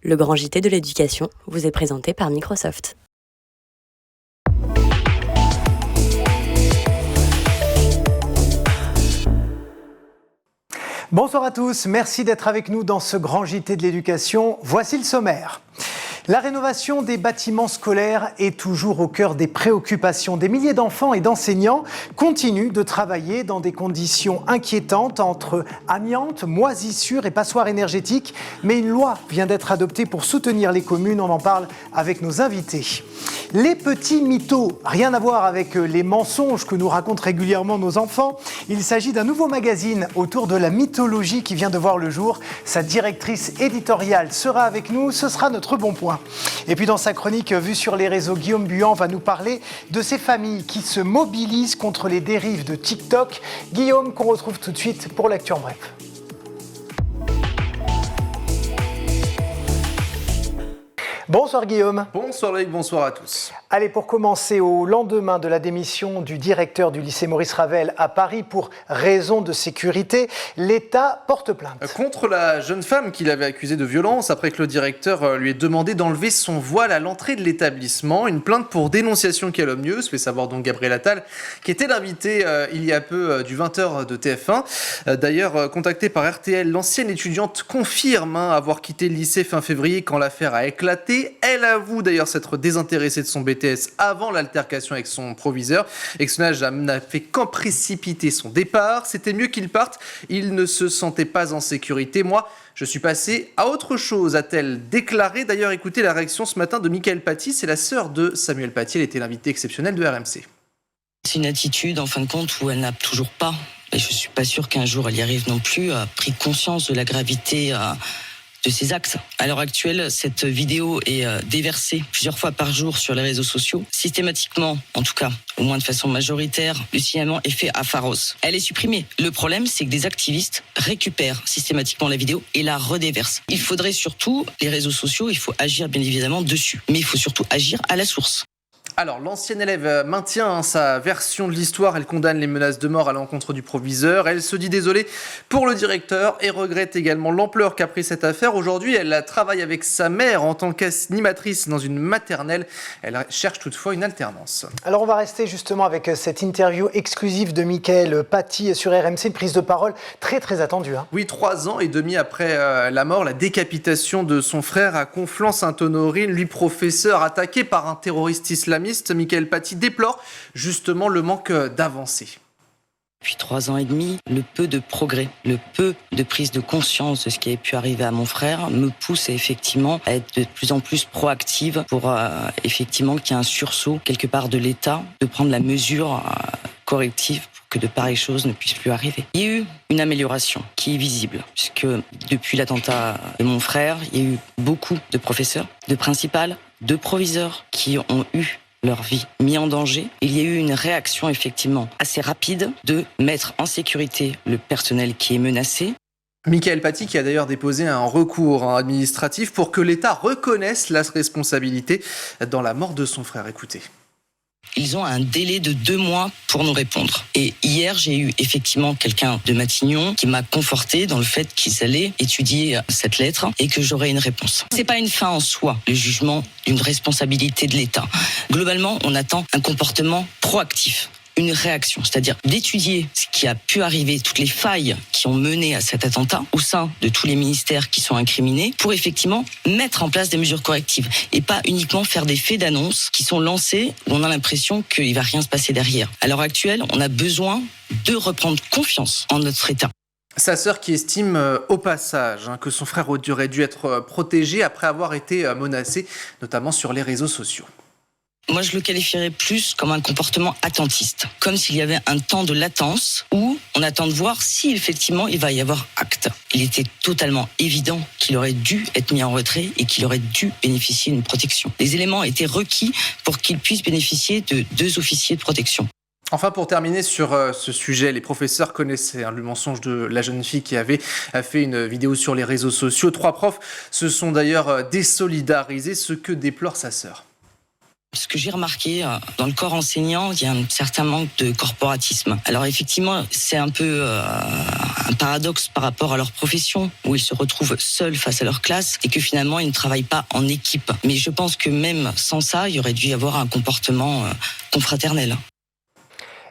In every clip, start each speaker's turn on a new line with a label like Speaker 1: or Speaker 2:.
Speaker 1: Le grand JT de l'éducation vous est présenté par Microsoft.
Speaker 2: Bonsoir à tous, merci d'être avec nous dans ce grand JT de l'éducation. Voici le sommaire. La rénovation des bâtiments scolaires est toujours au cœur des préoccupations. Des milliers d'enfants et d'enseignants continuent de travailler dans des conditions inquiétantes entre amiante, moisissures et passoires énergétiques. Mais une loi vient d'être adoptée pour soutenir les communes. On en parle avec nos invités. Les petits mythos, rien à voir avec les mensonges que nous racontent régulièrement nos enfants. Il s'agit d'un nouveau magazine autour de la mythologie qui vient de voir le jour. Sa directrice éditoriale sera avec nous, ce sera notre bon point. Et puis dans sa chronique Vue sur les réseaux, Guillaume Buand va nous parler de ces familles qui se mobilisent contre les dérives de TikTok. Guillaume, qu'on retrouve tout de suite pour l'actu en bref. Bonsoir Guillaume.
Speaker 3: Bonsoir Loïc, bonsoir à tous.
Speaker 2: Allez, pour commencer, au lendemain de la démission du directeur du lycée Maurice Ravel à Paris pour raison de sécurité, l'État porte plainte.
Speaker 3: Contre la jeune femme qu'il avait accusée de violence après que le directeur lui ait demandé d'enlever son voile à l'entrée de l'établissement. Une plainte pour dénonciation calomnieuse, fait savoir donc Gabriel Attal, qui était l'invité il y a peu du 20h de TF1. D'ailleurs, contactée par RTL, l'ancienne étudiante confirme avoir quitté le lycée fin février quand l'affaire a éclaté. Elle avoue d'ailleurs s'être désintéressée de son BTS avant l'altercation avec son proviseur et que cela n'a fait qu'en précipiter son départ. C'était mieux qu'il parte, il ne se sentait pas en sécurité. Moi, je suis passée à autre chose, a-t-elle déclaré. D'ailleurs, écoutez la réaction ce matin de Mickaëlle Paty, c'est la sœur de Samuel Paty, elle était l'invitée exceptionnelle de RMC.
Speaker 4: C'est une attitude, en fin de compte, où elle n'a toujours pas, et je ne suis pas sûre qu'un jour elle y arrive non plus, pris conscience de la gravité de ces actes. À l'heure actuelle, cette vidéo est déversée plusieurs fois par jour sur les réseaux sociaux. Systématiquement, en tout cas, au moins de façon majoritaire, le signalement est fait à Pharos. Elle est supprimée. Le problème, c'est que des activistes récupèrent systématiquement la vidéo et la redéversent. Il faudrait surtout, les réseaux sociaux, il faut agir bien évidemment dessus. Mais il faut surtout agir à la source.
Speaker 3: Alors, l'ancienne élève maintient sa version de l'histoire. Elle condamne les menaces de mort à l'encontre du proviseur. Elle se dit désolée pour le directeur et regrette également l'ampleur qu'a pris cette affaire. Aujourd'hui, elle travaille avec sa mère en tant qu'animatrice dans une maternelle. Elle cherche toutefois une alternance.
Speaker 2: Alors, on va rester justement avec cette interview exclusive de Mickaëlle Paty sur RMC, une prise de parole très très attendue.
Speaker 3: Oui, 3 ans et demi après la mort, la décapitation de son frère à Conflans-Sainte-Honorine, lui professeur attaqué par un terroriste islamiste. Mickaëlle Paty déplore justement le manque d'avancée.
Speaker 4: Depuis 3 ans et demi, le peu de progrès, le peu de prise de conscience de ce qui avait pu arriver à mon frère me pousse effectivement à être de plus en plus proactive pour effectivement qu'il y ait un sursaut quelque part de l'État, de prendre la mesure corrective pour que de pareilles choses ne puissent plus arriver. Il y a eu une amélioration qui est visible, puisque depuis l'attentat de mon frère, il y a eu beaucoup de professeurs, de principales, de proviseurs qui ont eu leur vie mis en danger. Il y a eu une réaction effectivement assez rapide de mettre en sécurité le personnel qui est menacé.
Speaker 3: Mickaëlle Paty qui a d'ailleurs déposé un recours administratif pour que l'État reconnaisse la responsabilité dans la mort de son frère. Écoutez.
Speaker 4: Ils ont un délai de 2 mois pour nous répondre. Et hier, j'ai eu effectivement quelqu'un de Matignon qui m'a conforté dans le fait qu'ils allaient étudier cette lettre et que j'aurais une réponse. C'est pas une fin en soi, le jugement d'une responsabilité de l'État. Globalement, on attend un comportement proactif. Une réaction, c'est-à-dire d'étudier ce qui a pu arriver, toutes les failles qui ont mené à cet attentat au sein de tous les ministères qui sont incriminés pour effectivement mettre en place des mesures correctives et pas uniquement faire des faits d'annonce qui sont lancés où on a l'impression qu'il va rien se passer derrière. À l'heure actuelle, on a besoin de reprendre confiance en notre État.
Speaker 3: Sa sœur qui estime au passage que son frère aurait dû être protégé après avoir été menacé, notamment sur les réseaux sociaux.
Speaker 4: Moi, je le qualifierais plus comme un comportement attentiste, comme s'il y avait un temps de latence où on attend de voir si effectivement il va y avoir acte. Il était totalement évident qu'il aurait dû être mis en retrait et qu'il aurait dû bénéficier d'une protection. Les éléments étaient requis pour qu'il puisse bénéficier de 2 officiers de protection.
Speaker 3: Enfin, pour terminer sur ce sujet, les professeurs connaissaient le mensonge de la jeune fille qui avait fait une vidéo sur les réseaux sociaux. 3 profs se sont d'ailleurs désolidarisés, ce que déplore sa sœur.
Speaker 4: Ce que j'ai remarqué, dans le corps enseignant, il y a un certain manque de corporatisme. Alors effectivement, c'est un peu un paradoxe par rapport à leur profession, où ils se retrouvent seuls face à leur classe et que finalement, ils ne travaillent pas en équipe. Mais je pense que même sans ça, il y aurait dû y avoir un comportement confraternel.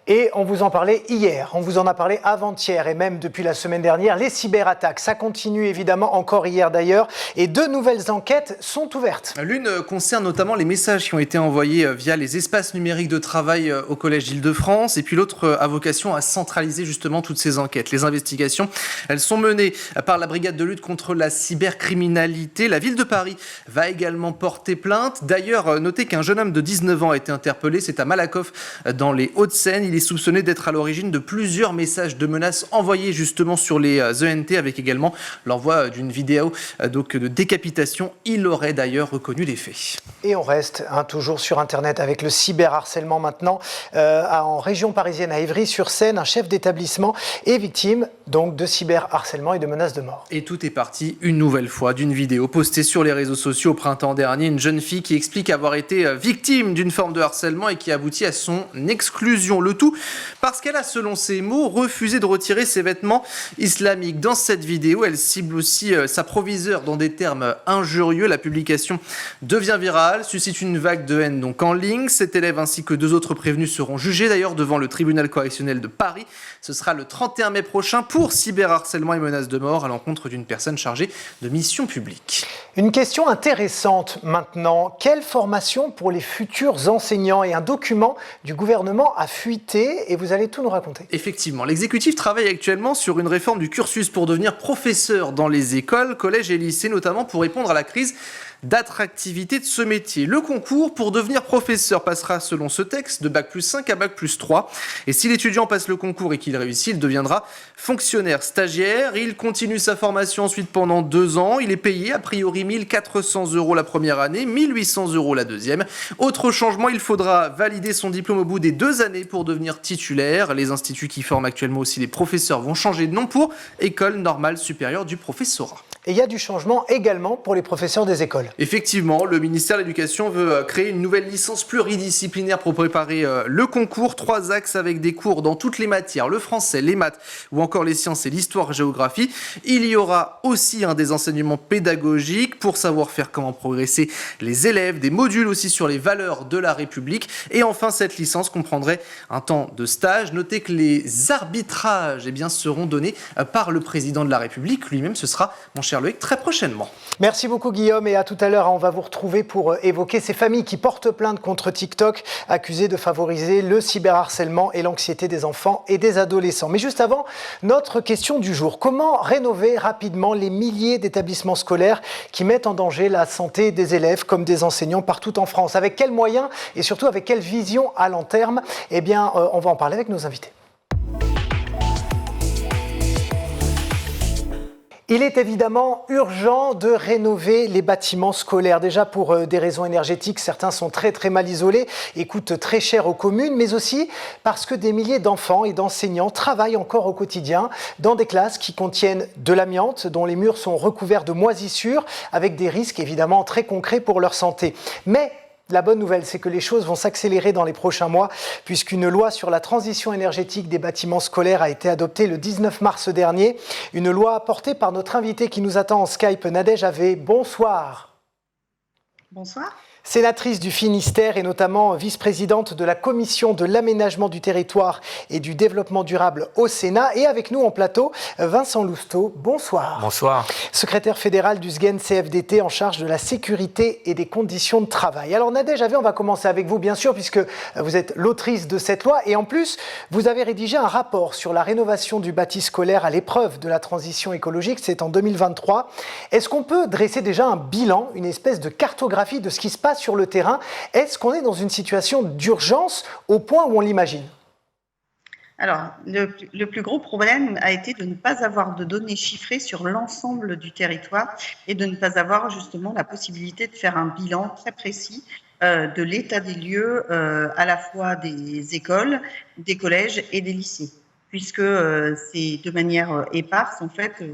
Speaker 2: Et on vous en parlait hier, on vous en a parlé avant-hier et même depuis la semaine dernière. Les cyberattaques, ça continue évidemment encore hier d'ailleurs. Et 2 nouvelles enquêtes sont ouvertes.
Speaker 3: L'une concerne notamment les messages qui ont été envoyés via les espaces numériques de travail au Collège d'Île-de-France. Et puis l'autre a vocation à centraliser justement toutes ces enquêtes. Les investigations, elles sont menées par la brigade de lutte contre la cybercriminalité. La ville de Paris va également porter plainte. D'ailleurs, notez qu'un jeune homme de 19 ans a été interpellé. C'est à Malakoff, dans les Hauts-de-Seine. Il est soupçonné d'être à l'origine de plusieurs messages de menaces envoyés justement sur les ENT, avec également l'envoi d'une vidéo donc de décapitation. Il aurait d'ailleurs reconnu les faits.
Speaker 2: Et on reste toujours sur Internet avec le cyberharcèlement maintenant. En région parisienne, à Évry-sur-Seine, un chef d'établissement est victime donc de cyberharcèlement et de menaces de mort.
Speaker 3: Et tout est parti une nouvelle fois d'une vidéo postée sur les réseaux sociaux au printemps dernier. Une jeune fille qui explique avoir été victime d'une forme de harcèlement et qui aboutit à son exclusion. Le tout parce qu'elle a, selon ses mots, refusé de retirer ses vêtements islamiques. Dans cette vidéo, elle cible aussi sa proviseure dans des termes injurieux. La publication devient virale, suscite une vague de haine donc en ligne. Cet élève ainsi que 2 autres prévenus seront jugés d'ailleurs devant le tribunal correctionnel de Paris. Ce sera le 31 mai prochain pour cyberharcèlement et menaces de mort à l'encontre d'une personne chargée de mission publique.
Speaker 2: Une question intéressante maintenant. Quelle formation pour les futurs enseignants? Et un document du gouvernement a fuité et vous allez tout nous raconter.
Speaker 3: Effectivement, l'exécutif travaille actuellement sur une réforme du cursus pour devenir professeur dans les écoles, collèges et lycées, notamment pour répondre à la crise d'attractivité de ce métier. Le concours pour devenir professeur passera selon ce texte de Bac+5 à Bac+3. Et si l'étudiant passe le concours et qu'il réussit, il deviendra fonctionnaire stagiaire. Il continue sa formation ensuite pendant 2 ans. Il est payé a priori 1 400 € la première année, 1 800 € la deuxième. Autre changement, il faudra valider son diplôme au bout des 2 années pour devenir titulaire. Les instituts qui forment actuellement aussi les professeurs vont changer de nom pour École normale supérieure du professorat.
Speaker 2: Et il y a du changement également pour les professeurs des écoles.
Speaker 3: Effectivement, le ministère de l'Éducation veut créer une nouvelle licence pluridisciplinaire pour préparer le concours. 3 axes avec des cours dans toutes les matières, le français, les maths ou encore les sciences et l'histoire-géographie. Il y aura aussi des enseignements pédagogiques pour savoir faire comment progresser les élèves, des modules aussi sur les valeurs de la République. Et enfin, cette licence comprendrait un temps de stage. Notez que les arbitrages seront donnés par le président de la République. Lui-même, ce sera mon cher Loïc, très prochainement.
Speaker 2: Merci beaucoup Guillaume et à tout à l'heure. On va vous retrouver pour évoquer ces familles qui portent plainte contre TikTok, accusées de favoriser le cyberharcèlement et l'anxiété des enfants et des adolescents. Mais juste avant, notre question du jour. Comment rénover rapidement les milliers d'établissements scolaires qui mettent en danger la santé des élèves comme des enseignants partout en France? Avec quels moyens et surtout avec quelle vision à long terme? On va en parler avec nos invités. Il est évidemment urgent de rénover les bâtiments scolaires. Déjà pour des raisons énergétiques, certains sont très mal isolés et coûtent très cher aux communes, mais aussi parce que des milliers d'enfants et d'enseignants travaillent encore au quotidien dans des classes qui contiennent de l'amiante, dont les murs sont recouverts de moisissures, avec des risques évidemment très concrets pour leur santé. Mais la bonne nouvelle, c'est que les choses vont s'accélérer dans les prochains mois, puisqu'une loi sur la transition énergétique des bâtiments scolaires a été adoptée le 19 mars dernier. Une loi portée par notre invitée qui nous attend en Skype, Nadège Havet. Bonsoir.
Speaker 5: Bonsoir.
Speaker 2: Sénatrice du Finistère et notamment vice-présidente de la Commission de l'aménagement du territoire et du développement durable au Sénat. Et avec nous en plateau, Vincent Lousteau. Bonsoir.
Speaker 6: Bonsoir.
Speaker 2: Secrétaire fédéral du SGEN CFDT en charge de la sécurité et des conditions de travail. Alors Nadège Havet, on va commencer avec vous bien sûr puisque vous êtes l'autrice de cette loi et en plus vous avez rédigé un rapport sur la rénovation du bâti scolaire à l'épreuve de la transition écologique. C'est en 2023. Est-ce qu'on peut dresser déjà un bilan, une espèce de cartographie de ce qui se passe sur le terrain? Est-ce qu'on est dans une situation d'urgence au point où on l'imagine?
Speaker 5: Alors, le plus gros problème a été de ne pas avoir de données chiffrées sur l'ensemble du territoire et de ne pas avoir justement la possibilité de faire un bilan très précis de l'état des lieux à la fois des écoles, des collèges et des lycées, puisque c'est de manière éparse en fait.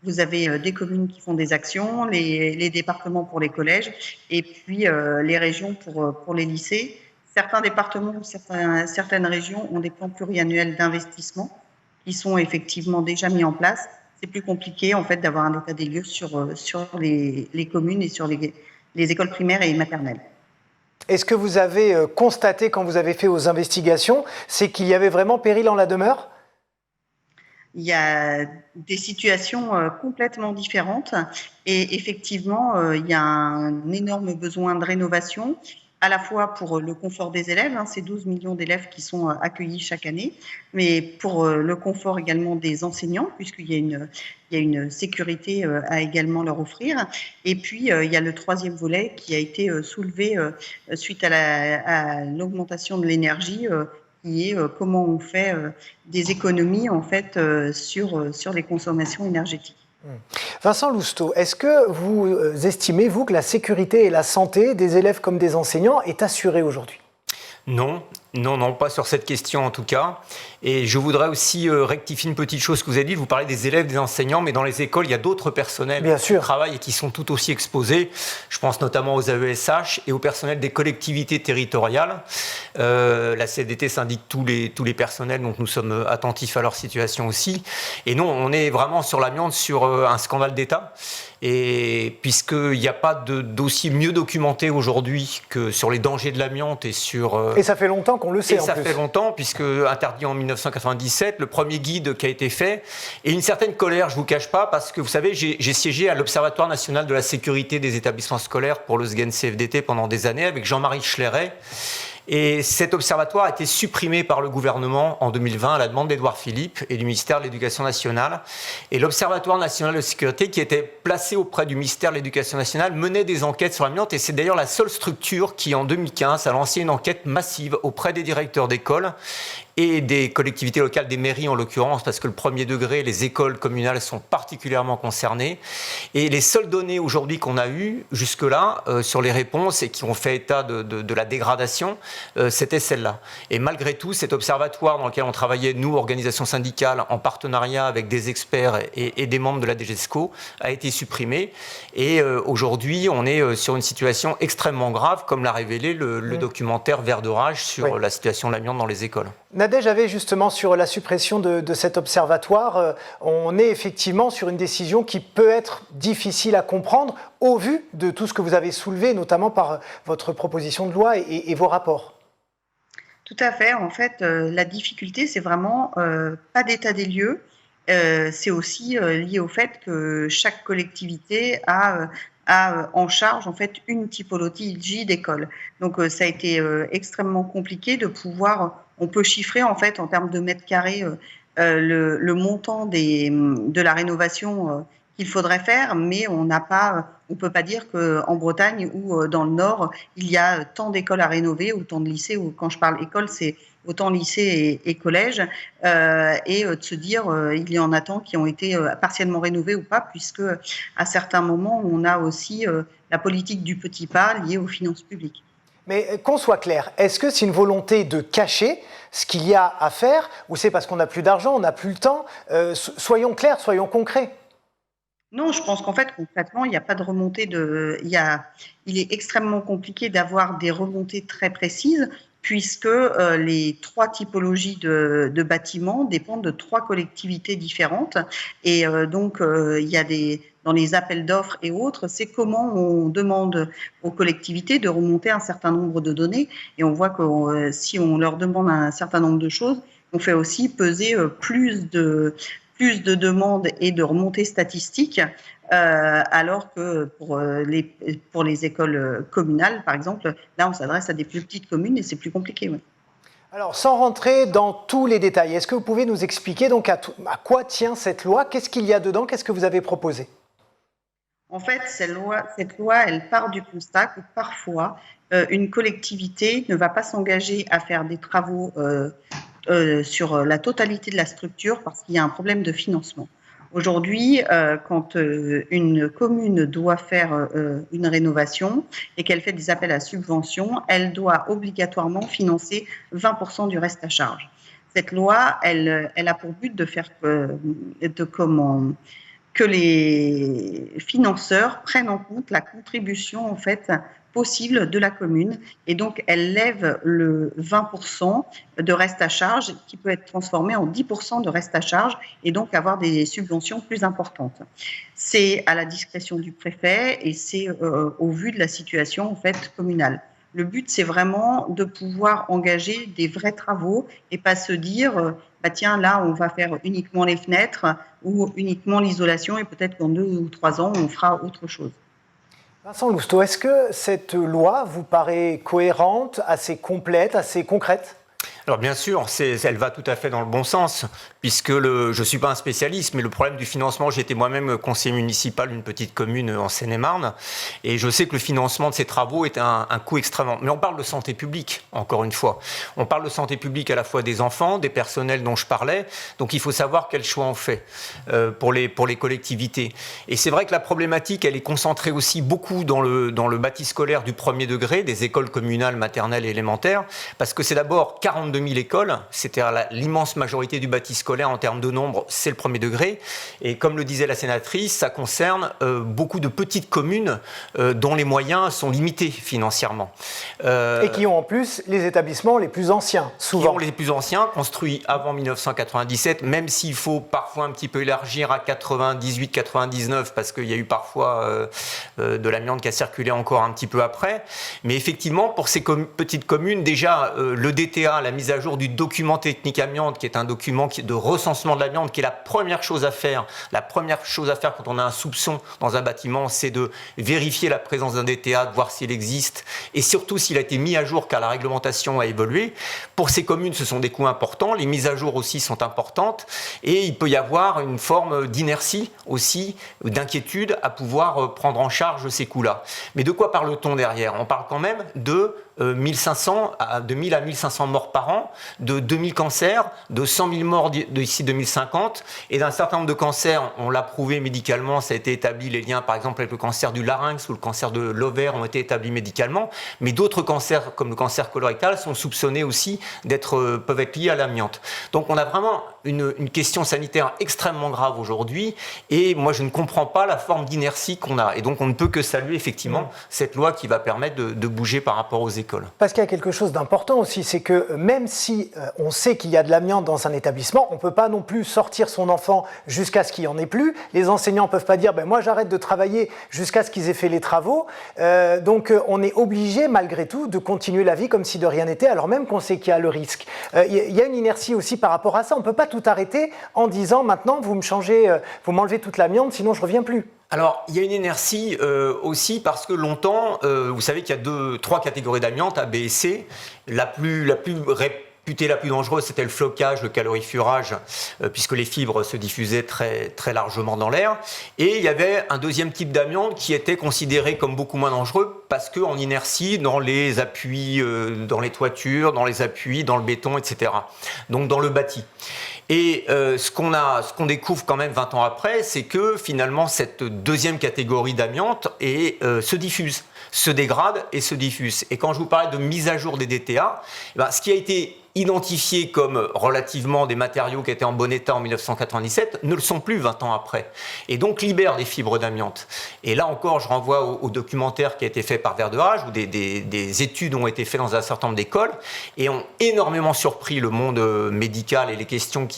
Speaker 5: Vous avez des communes qui font des actions, les départements pour les collèges, et puis les régions pour les lycées. Certains départements ou certaines régions ont des plans pluriannuels d'investissement qui sont effectivement déjà mis en place. C'est plus compliqué en fait d'avoir un état des lieux sur les communes et sur les écoles primaires et maternelles.
Speaker 2: Et ce que vous avez constaté quand vous avez fait vos investigations, c'est qu'il y avait vraiment péril en la demeure ?
Speaker 5: Il y a des situations complètement différentes et effectivement, il y a un énorme besoin de rénovation, à la fois pour le confort des élèves, c'est 12 millions d'élèves qui sont accueillis chaque année, mais pour le confort également des enseignants, puisqu'il y a une sécurité à également leur offrir. Et puis, il y a le troisième volet qui a été soulevé suite à l'augmentation de l'énergie, qui est comment on fait des économies en fait sur les consommations énergétiques.
Speaker 2: Vincent Lousteau, est-ce que vous estimez, vous, que la sécurité et la santé des élèves comme des enseignants est assurée aujourd'hui ?
Speaker 6: Non, pas sur cette question en tout cas. Et je voudrais aussi rectifier une petite chose que vous avez dit. Vous parlez des élèves, des enseignants, mais dans les écoles, il y a d'autres personnels qui travaillent et qui sont tout aussi exposés. Je pense notamment aux AESH et au personnel des collectivités territoriales. La CFDT syndique tous les personnels, donc nous sommes attentifs à leur situation aussi. Et non, on est vraiment sur l'amiante, sur un scandale d'État. Et puisqu'il n'y a pas de dossier mieux documenté aujourd'hui que sur les dangers de l'amiante et sur...
Speaker 2: Et ça fait longtemps qu'on le sait en plus.
Speaker 6: Et ça fait longtemps, puisque interdit en 1997, le premier guide qui a été fait, et une certaine colère, je ne vous cache pas, parce que vous savez, j'ai siégé à l'Observatoire national de la sécurité des établissements scolaires pour le SGEN CFDT pendant des années avec Jean-Marie Schleret. Et cet observatoire a été supprimé par le gouvernement en 2020 à la demande d'Édouard Philippe et du ministère de l'Éducation nationale. Et l'Observatoire national de sécurité, qui était placé auprès du ministère de l'Éducation nationale, menait des enquêtes sur l'amiante. Et c'est d'ailleurs la seule structure qui, en 2015, a lancé une enquête massive auprès des directeurs d'école et des collectivités locales, des mairies en l'occurrence, parce que le premier degré, les écoles communales sont particulièrement concernées. Et les seules données aujourd'hui qu'on a eues jusque-là sur les réponses et qui ont fait état de la dégradation, c'était celle-là. Et malgré tout, cet observatoire dans lequel on travaillait, nous, organisations syndicales, en partenariat avec des experts et des membres de la DGESCO, a été supprimé. Et aujourd'hui, on est sur une situation extrêmement grave, comme l'a révélé le documentaire Vert d'orage sur la situation de l'amiante dans les écoles.
Speaker 2: Nadège avait justement sur la suppression de cet observatoire, on est effectivement sur une décision qui peut être difficile à comprendre au vu de tout ce que vous avez soulevé, notamment par votre proposition de loi et vos rapports.
Speaker 5: Tout à fait. En fait, la difficulté, c'est vraiment pas d'état des lieux. C'est aussi lié au fait que chaque collectivité a en charge en fait une typologie d'école. Donc ça a été extrêmement compliqué de pouvoir. On peut chiffrer en fait en termes de mètres carrés le montant de la rénovation qu'il faudrait faire, mais on peut pas dire qu'en Bretagne ou dans le Nord il y a tant d'écoles à rénover ou tant de lycées. Ou quand je parle école, c'est autant lycée et collège, et de se dire il y en a tant qui ont été partiellement rénovés ou pas, puisque à certains moments on a aussi la politique du petit pas liée aux finances publiques.
Speaker 2: Mais qu'on soit clair, est-ce que c'est une volonté de cacher ce qu'il y a à faire, ou c'est parce qu'on n'a plus d'argent, on n'a plus le temps ? Soyons clairs, soyons concrets.
Speaker 5: Non, je pense qu'en fait, concrètement, il n'y a pas de remontée il est extrêmement compliqué d'avoir des remontées très précises, puisque les trois typologies de bâtiments dépendent de trois collectivités différentes. Et donc, il y a dans les appels d'offres et autres, c'est comment on demande aux collectivités de remonter un certain nombre de données. Et on voit que si on leur demande un certain nombre de choses, on fait aussi peser plus de demandes et de remontées statistiques, alors que pour les écoles communales, par exemple, là, on s'adresse à des plus petites communes et c'est plus compliqué. Ouais.
Speaker 2: Alors, sans rentrer dans tous les détails, est-ce que vous pouvez nous expliquer donc à quoi tient cette loi ? Qu'est-ce qu'il y a dedans ? Qu'est-ce que vous avez proposé ?
Speaker 5: En fait, cette loi, elle part du constat que parfois, une collectivité ne va pas s'engager à faire des travaux sur la totalité de la structure parce qu'il y a un problème de financement. Aujourd'hui, quand une commune doit faire une rénovation et qu'elle fait des appels à subvention, elle doit obligatoirement financer 20% du reste à charge. Cette loi, elle a pour but de faire que les financeurs prennent en compte la contribution en fait possible de la commune et donc elle lève le 20% de reste à charge qui peut être transformé en 10% de reste à charge et donc avoir des subventions plus importantes. C'est à la discrétion du préfet et c'est au vu de la situation en fait communale. Le but, c'est vraiment de pouvoir engager des vrais travaux et pas se dire bah tiens, là, on va faire uniquement les fenêtres ou uniquement l'isolation et peut-être qu'en 2 ou 3 ans, on fera autre chose.
Speaker 2: Vincent Lousteau, est-ce que cette loi vous paraît cohérente, assez complète, assez concrète ?
Speaker 6: Alors bien sûr, elle va tout à fait dans le bon sens, puisque je ne suis pas un spécialiste, mais le problème du financement, j'étais moi-même conseiller municipal d'une petite commune en Seine-et-Marne, et je sais que le financement de ces travaux est un coût extrêmement... Mais on parle de santé publique, encore une fois. On parle de santé publique à la fois des enfants, des personnels dont je parlais, donc il faut savoir quel choix on fait pour les collectivités. Et c'est vrai que la problématique, elle est concentrée aussi beaucoup dans le bâti scolaire du premier degré, des écoles communales, maternelles et élémentaires, parce que c'est d'abord 42 000 écoles, c'était l'immense majorité du bâti scolaire en termes de nombre, c'est le premier degré. Et comme le disait la sénatrice, ça concerne beaucoup de petites communes dont les moyens sont limités financièrement.
Speaker 2: Et qui ont en plus les établissements les plus anciens, souvent.
Speaker 6: Qui ont les plus anciens, construits avant 1997, même s'il faut parfois un petit peu élargir à 98-99, parce qu'il y a eu parfois de l'amiante qui a circulé encore un petit peu après. Mais effectivement, pour ces petites communes, déjà, le DTA, la mise à jour du document technique amiante, qui est un document de recensement de l'amiante, qui est la première chose à faire. La première chose à faire quand on a un soupçon dans un bâtiment, c'est de vérifier la présence d'un DTA, de voir s'il existe, et surtout s'il a été mis à jour car la réglementation a évolué. Pour ces communes, ce sont des coûts importants, les mises à jour aussi sont importantes, et il peut y avoir une forme d'inertie aussi, d'inquiétude à pouvoir prendre en charge ces coûts-là. Mais de quoi parle-t-on derrière ? On parle quand même de 1000 à 1500 morts par an, de 2000 cancers, de 100 000 morts d'ici 2050, et d'un certain nombre de cancers, on l'a prouvé médicalement, ça a été établi, les liens par exemple avec le cancer du larynx ou le cancer de l'ovaire ont été établis médicalement, mais d'autres cancers comme le cancer colorectal sont soupçonnés aussi peuvent être liés à l'amiante. Donc on a vraiment une question sanitaire extrêmement grave aujourd'hui, et moi je ne comprends pas la forme d'inertie qu'on a, et donc on ne peut que saluer effectivement cette loi qui va permettre de bouger par rapport aux écoles.
Speaker 2: Parce qu'il y a quelque chose d'important aussi, c'est que même si on sait qu'il y a de l'amiante dans un établissement, on ne peut pas non plus sortir son enfant jusqu'à ce qu'il n'y en ait plus. Les enseignants ne peuvent pas dire moi j'arrête de travailler jusqu'à ce qu'ils aient fait les travaux. Donc on est obligé malgré tout de continuer la vie comme si de rien n'était, alors même qu'on sait qu'il y a le risque. Il y a une inertie aussi par rapport à ça. On ne peut pas tout arrêter en disant maintenant vous m'enlevez toute l'amiante sinon je ne reviens plus.
Speaker 6: Alors, il y a une inertie aussi parce que longtemps, vous savez qu'il y a 3 catégories d'amiante, A, B et C. La plus réputée, la plus dangereuse, c'était le flocage, le calorifurage, puisque les fibres se diffusaient très, très largement dans l'air. Et il y avait un deuxième type d'amiante qui était considéré comme beaucoup moins dangereux parce qu'en inertie, dans les appuis, dans les toitures, dans les appuis, dans le béton, etc. Donc dans le bâti. Et ce qu'on découvre quand même 20 ans après, c'est que finalement cette deuxième catégorie d'amiante se diffuse, se dégrade et se diffuse. Et quand je vous parlais de mise à jour des DTA, ce qui a été identifiés comme relativement des matériaux qui étaient en bon état en 1997 ne le sont plus 20 ans après, et donc libèrent des fibres d'amiante. Et là encore, je renvoie au documentaire qui a été fait par Vert de Hage, où des études ont été faites dans un certain nombre d'écoles, et ont énormément surpris le monde médical et les questions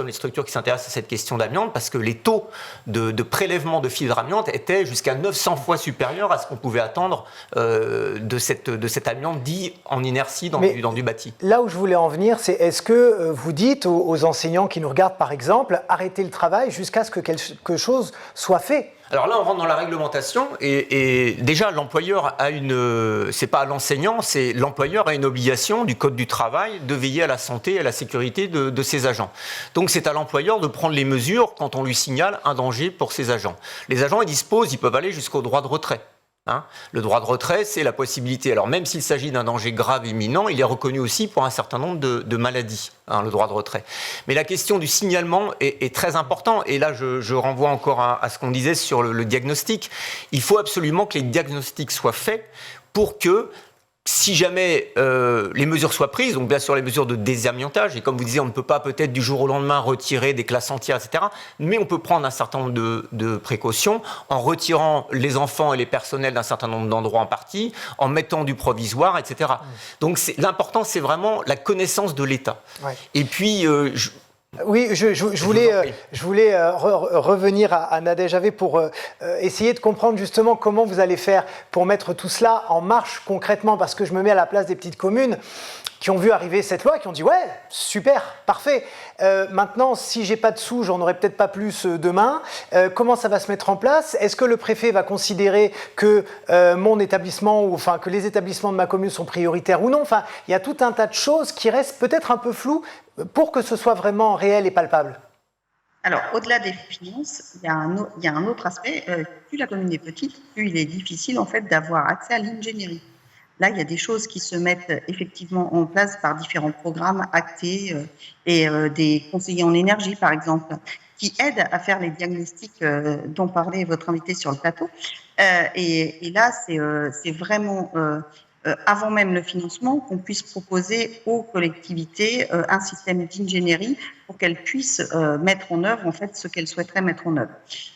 Speaker 6: les structures qui s'intéressent à cette question d'amiante, parce que les taux de prélèvement de fibres amiante étaient jusqu'à 900 fois supérieurs à ce qu'on pouvait attendre de cette amiante dit en inertie dans du bâti.
Speaker 2: Là où je voulais en venir, c'est est-ce que vous dites aux enseignants qui nous regardent par exemple, arrêtez le travail jusqu'à ce que quelque chose soit fait ?
Speaker 6: Alors là, on rentre dans la réglementation et déjà, l'employeur c'est pas l'enseignant, c'est l'employeur a une obligation du Code du travail de veiller à la santé et à la sécurité de ses agents. Donc c'est à l'employeur de prendre les mesures quand on lui signale un danger pour ses agents. Les agents, ils peuvent aller jusqu'au droit de retrait. Le droit de retrait, c'est la possibilité, alors même s'il s'agit d'un danger grave imminent, il est reconnu aussi pour un certain nombre de maladies, le droit de retrait. Mais la question du signalement est très importante, et là je renvoie encore à ce qu'on disait sur le diagnostic. Il faut absolument que les diagnostics soient faits pour que si jamais les mesures soient prises, donc bien sûr les mesures de désamiantage, et comme vous disiez, on ne peut pas peut-être du jour au lendemain retirer des classes entières, etc., mais on peut prendre un certain nombre de précautions en retirant les enfants et les personnels d'un certain nombre d'endroits en partie, en mettant du provisoire, etc. Donc l'important, c'est vraiment la connaissance de l'État. Ouais. Et puis...
Speaker 2: Oui, je voulais revenir à Nadège Havet pour essayer de comprendre justement comment vous allez faire pour mettre tout cela en marche concrètement, parce que je me mets à la place des petites communes qui ont vu arriver cette loi, qui ont dit « ouais, super, parfait, maintenant, si j'ai pas de sous, j'en aurai peut-être pas plus demain. Comment ça va se mettre en place? Est-ce que le préfet va considérer que mon établissement, ou enfin que les établissements de ma commune sont prioritaires ou non? Enfin, il y a tout un tas de choses qui restent peut-être un peu floues pour que ce soit vraiment réel et palpable.
Speaker 5: Alors, au-delà des finances, il y a un autre aspect. Plus la commune est petite, plus il est difficile en fait d'avoir accès à l'ingénierie. Là, il y a des choses qui se mettent effectivement en place par différents programmes actés et des conseillers en énergie, par exemple, qui aident à faire les diagnostics dont parlait votre invité sur le plateau. Et là, c'est vraiment avant même le financement qu'on puisse proposer aux collectivités un système d'ingénierie pour qu'elles puissent mettre en œuvre en fait ce qu'elles souhaiteraient mettre en œuvre.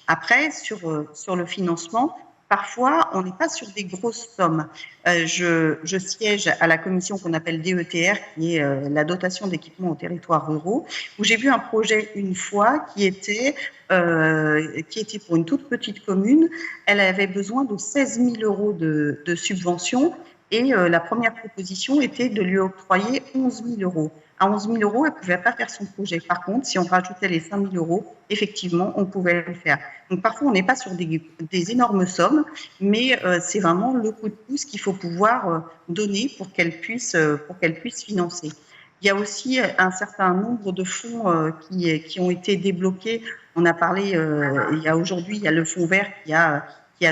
Speaker 5: Après, sur le financement, parfois, on n'est pas sur des grosses sommes. Je siège à la commission qu'on appelle DETR, qui est la dotation d'équipement aux territoires ruraux, où j'ai vu un projet une fois qui était pour une toute petite commune. Elle avait besoin de 16 000 euros de subvention et la première proposition était de lui octroyer 11 000 euros. À 11 000 euros, elle ne pouvait pas faire son projet. Par contre, si on rajoutait les 5 000 euros, effectivement, on pouvait le faire. Donc, parfois, on n'est pas sur des énormes sommes, mais c'est vraiment le coup de pouce qu'il faut pouvoir donner pour qu'elle puisse financer. Il y a aussi un certain nombre de fonds qui ont été débloqués. On a parlé, aujourd'hui, il y a le fonds vert qui a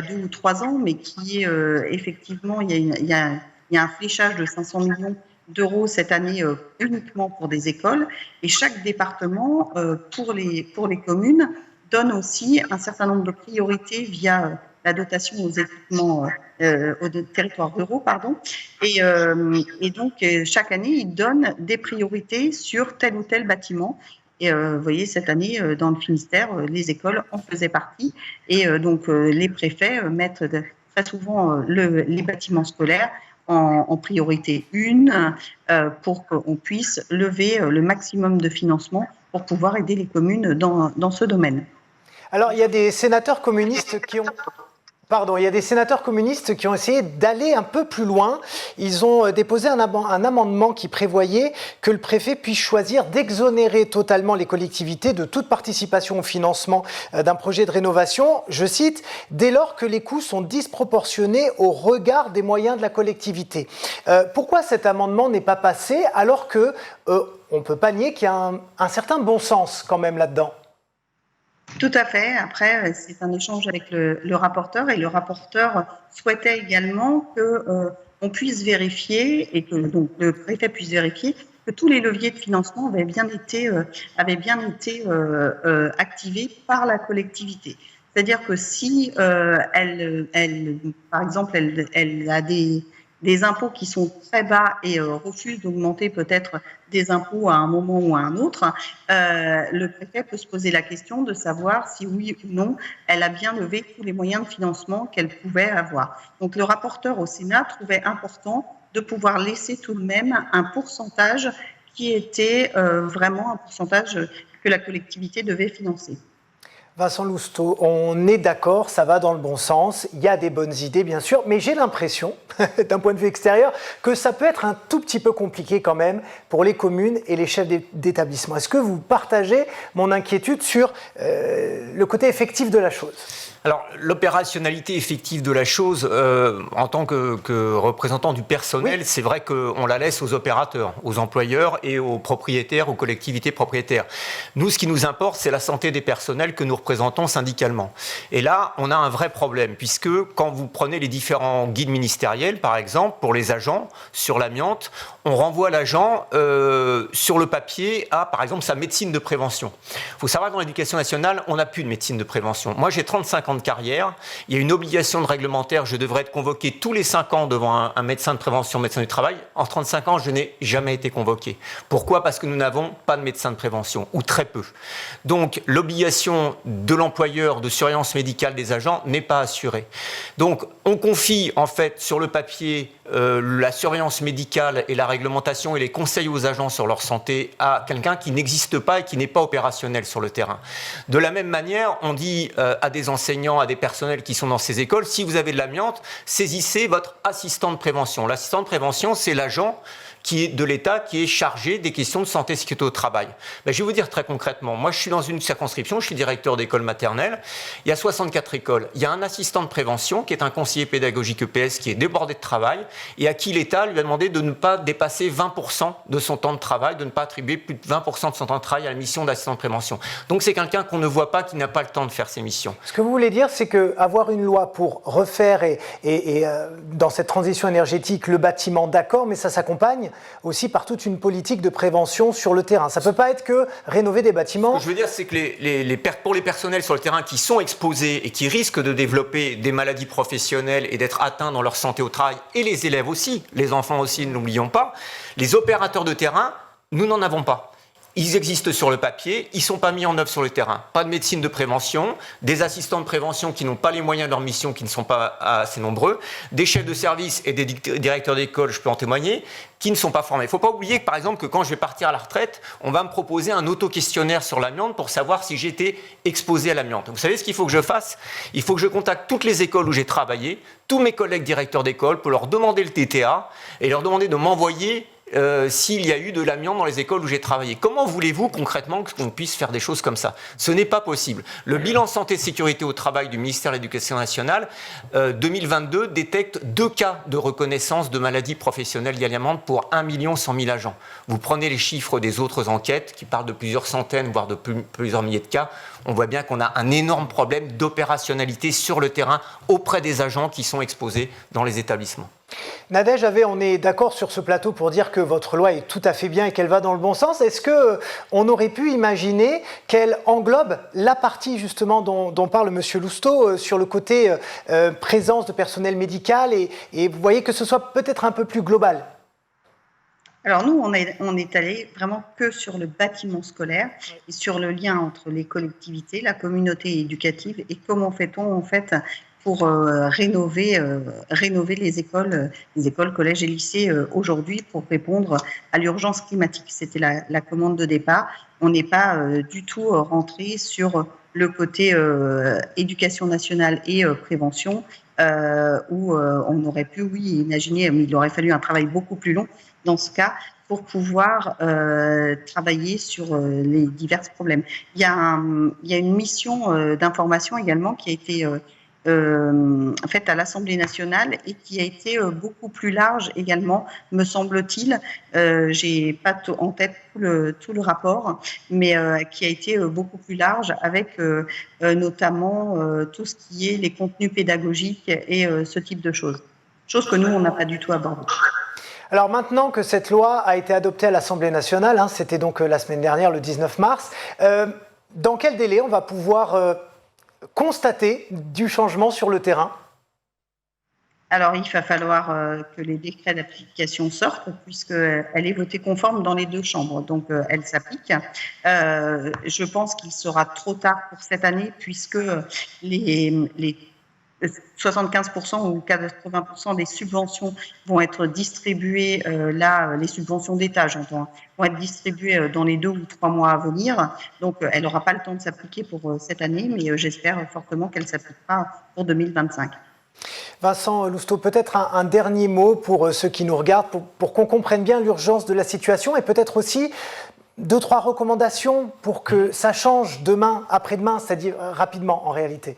Speaker 5: 2 ou 3 ans, mais qui est effectivement, il y a un fléchage de 500 millions d'euros cette année uniquement pour des écoles, et chaque département pour les communes donne aussi un certain nombre de priorités via la dotation aux équipements aux territoires ruraux, et donc chaque année ils donnent des priorités sur tel ou tel bâtiment. Et vous voyez, cette année, dans le Finistère, les écoles en faisaient partie, et donc les préfets mettent très souvent les bâtiments scolaires en priorité 1 pour qu'on puisse lever le maximum de financement pour pouvoir aider les communes dans ce domaine.
Speaker 2: Alors, il y a des sénateurs communistes qui ont essayé d'aller un peu plus loin. Ils ont déposé un amendement qui prévoyait que le préfet puisse choisir d'exonérer totalement les collectivités de toute participation au financement d'un projet de rénovation, je cite, dès lors que les coûts sont disproportionnés au regard des moyens de la collectivité. Pourquoi cet amendement n'est pas passé alors que on ne peut pas nier qu'il y a un certain bon sens quand même là-dedans?
Speaker 5: Tout à fait. Après, c'est un échange avec le rapporteur, et le rapporteur souhaitait également qu'on puisse vérifier, et que donc le préfet puisse vérifier que tous les leviers de financement avaient bien été activés par la collectivité. C'est-à-dire que si par exemple, elle a des impôts qui sont très bas et refuse d'augmenter peut-être des impôts à un moment ou à un autre, le préfet peut se poser la question de savoir si oui ou non elle a bien levé tous les moyens de financement qu'elle pouvait avoir. Donc le rapporteur au Sénat trouvait important de pouvoir laisser tout de même un pourcentage qui était vraiment un pourcentage que la collectivité devait financer.
Speaker 2: Vincent Lousteau, on est d'accord, ça va dans le bon sens, il y a des bonnes idées bien sûr, mais j'ai l'impression, d'un point de vue extérieur, que ça peut être un tout petit peu compliqué quand même pour les communes et les chefs d'établissement. Est-ce que vous partagez mon inquiétude sur le côté effectif de la chose ?
Speaker 6: Alors, l'opérationnalité effective de la chose, en tant que représentant du personnel, oui, c'est vrai qu'on la laisse aux opérateurs, aux employeurs et aux propriétaires, aux collectivités propriétaires. Nous, ce qui nous importe, c'est la santé des personnels que nous représentons syndicalement. Et là, on a un vrai problème, puisque quand vous prenez les différents guides ministériels, par exemple, pour les agents, sur l'amiante, on renvoie l'agent sur le papier à, par exemple, sa médecine de prévention. Il faut savoir que dans l'éducation nationale, on n'a plus de médecine de prévention. Moi, j'ai 35 ans ans de carrière. Il y a une obligation de réglementaire, je devrais être convoqué tous les 5 ans devant un médecin de prévention, médecin du travail. En 35 ans, je n'ai jamais été convoqué. Pourquoi ? Parce que nous n'avons pas de médecin de prévention, ou très peu. Donc, l'obligation de l'employeur de surveillance médicale des agents n'est pas assurée. Donc, on confie, en fait, sur le papier, la surveillance médicale et la réglementation et les conseils aux agents sur leur santé à quelqu'un qui n'existe pas et qui n'est pas opérationnel sur le terrain. De la même manière, on dit à des enseignants, à des personnels qui sont dans ces écoles, si vous avez de l'amiante, saisissez votre assistant de prévention. L'assistant de prévention, c'est l'agent qui est de l'État, qui est chargé des questions de santé et sécurité au travail. Ben, je vais vous dire très concrètement, moi je suis dans une circonscription, je suis directeur d'école maternelle, il y a 64 écoles, il y a un assistant de prévention qui est un conseiller pédagogique EPS qui est débordé de travail et à qui l'État lui a demandé de ne pas dépasser 20% de son temps de travail, de ne pas attribuer plus de 20% de son temps de travail à la mission d'assistant de prévention. Donc c'est quelqu'un qu'on ne voit pas, qui n'a pas le temps de faire ses missions.
Speaker 2: Ce que vous voulez dire, c'est qu'avoir une loi pour refaire et dans cette transition énergétique le bâtiment, d'accord, mais ça s'accompagne aussi par toute une politique de prévention sur le terrain. Ça ne peut pas être que rénover des bâtiments.
Speaker 6: Ce que je veux dire, c'est que pour les personnels sur le terrain qui sont exposés et qui risquent de développer des maladies professionnelles et d'être atteints dans leur santé au travail, et les élèves aussi, les enfants aussi, ne l'oublions pas, les opérateurs de terrain, nous n'en avons pas. Ils existent sur le papier, ils ne sont pas mis en œuvre sur le terrain. Pas de médecine de prévention, des assistants de prévention qui n'ont pas les moyens de leur mission, qui ne sont pas assez nombreux, des chefs de service et des directeurs d'école, je peux en témoigner, qui ne sont pas formés. Il ne faut pas oublier que, par exemple, que quand je vais partir à la retraite, on va me proposer un auto-questionnaire sur l'amiante pour savoir si j'étais exposé à l'amiante. Vous savez ce qu'il faut que je fasse ? Il faut que je contacte toutes les écoles où j'ai travaillé, tous mes collègues directeurs d'école, pour leur demander le TTA et leur demander de m'envoyer s'il y a eu de l'amiante dans les écoles où j'ai travaillé. Comment voulez-vous concrètement qu'on puisse faire des choses comme ça ? Ce n'est pas possible. Le bilan santé et sécurité au travail du ministère de l'Éducation nationale 2022 détecte 2 cas de reconnaissance de maladies professionnelles liées à l'amiante pour 1 100 000 agents. Vous prenez les chiffres des autres enquêtes qui parlent de plusieurs centaines, voire de plusieurs milliers de cas. On voit bien qu'on a un énorme problème d'opérationnalité sur le terrain auprès des agents qui sont exposés dans les établissements.
Speaker 2: Nadège, on est d'accord sur ce plateau pour dire que votre loi est tout à fait bien et qu'elle va dans le bon sens. Est-ce qu'on aurait pu imaginer qu'elle englobe la partie justement dont parle M. Lousteau sur le côté présence de personnel médical et vous voyez que ce soit peut-être un peu plus global ?
Speaker 5: Alors nous, on est allé vraiment que sur le bâtiment scolaire et sur le lien entre les collectivités, la communauté éducative et comment fait-on en fait pour rénover les écoles, collèges et lycées aujourd'hui pour répondre à l'urgence climatique. C'était la commande de départ. On n'est pas du tout rentré sur le côté éducation nationale et prévention où on aurait pu, oui, imaginer, mais il aurait fallu un travail beaucoup plus long dans ce cas pour pouvoir travailler sur les divers problèmes. Il y a une mission d'information également qui a été faite à l'Assemblée nationale et qui a été beaucoup plus large également, me semble-t-il. J'ai pas en tête tout le rapport, mais qui a été beaucoup plus large avec notamment tout ce qui est les contenus pédagogiques et ce type de choses. Chose que nous, on n'a pas du tout abordée.
Speaker 2: Alors maintenant que cette loi a été adoptée à l'Assemblée nationale, c'était donc la semaine dernière, le 19 mars, dans quel délai on va pouvoir constater du changement sur le terrain ?
Speaker 5: Alors, il va falloir que les décrets d'application sortent, puisqu'elle est votée conforme dans les 2 chambres, donc elle s'applique. Je pense qu'il sera trop tard pour cette année, puisque les 75% ou 80% des subventions vont être distribuées, les subventions d'État, j'entends, vont être distribuées dans les 2 ou 3 mois à venir. Donc, elle n'aura pas le temps de s'appliquer pour cette année, mais j'espère fortement qu'elle s'appliquera pour 2025.
Speaker 2: Vincent Lousteau, peut-être un dernier mot pour ceux qui nous regardent, pour qu'on comprenne bien l'urgence de la situation et peut-être aussi 2-3 recommandations pour que ça change demain, après-demain, c'est-à-dire rapidement en réalité.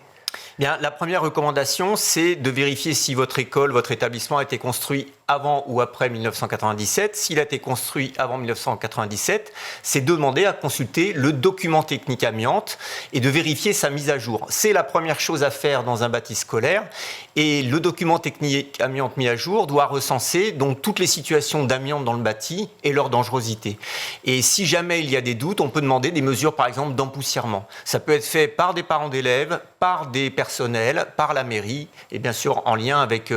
Speaker 6: Bien, la première recommandation, c'est de vérifier si votre école, votre établissement a été construit avant ou après 1997. S'il a été construit avant 1997, c'est de demander à consulter le document technique amiante et de vérifier sa mise à jour. C'est la première chose à faire dans un bâti scolaire. Et le document technique amiante mis à jour doit recenser donc toutes les situations d'amiante dans le bâti et leur dangerosité. Et si jamais il y a des doutes, on peut demander des mesures, par exemple, d'empoussièrement. Ça peut être fait par des parents d'élèves, par des personnes personnel, par la mairie, et bien sûr en lien avec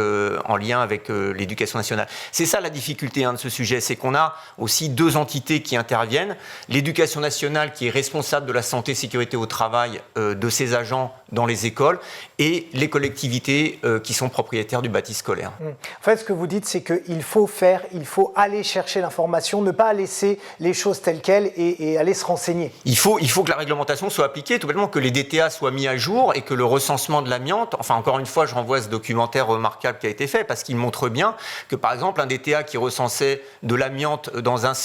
Speaker 6: l'éducation nationale. C'est ça la difficulté de ce sujet, c'est qu'on a aussi deux entités qui interviennent. L'éducation nationale qui est responsable de la santé et sécurité au travail de ses agents dans les écoles, et les collectivités qui sont propriétaires du bâti scolaire.
Speaker 2: En fait, ce que vous dites, c'est qu'il faut aller chercher l'information, ne pas laisser les choses telles quelles et aller se renseigner.
Speaker 6: Il faut que la réglementation soit appliquée, tout simplement que les DTA soient mis à jour et que le recensement de l'amiante, enfin encore une fois, je renvoie à ce documentaire remarquable qui a été fait, parce qu'il montre bien que par exemple un DTA qui recensait de l'amiante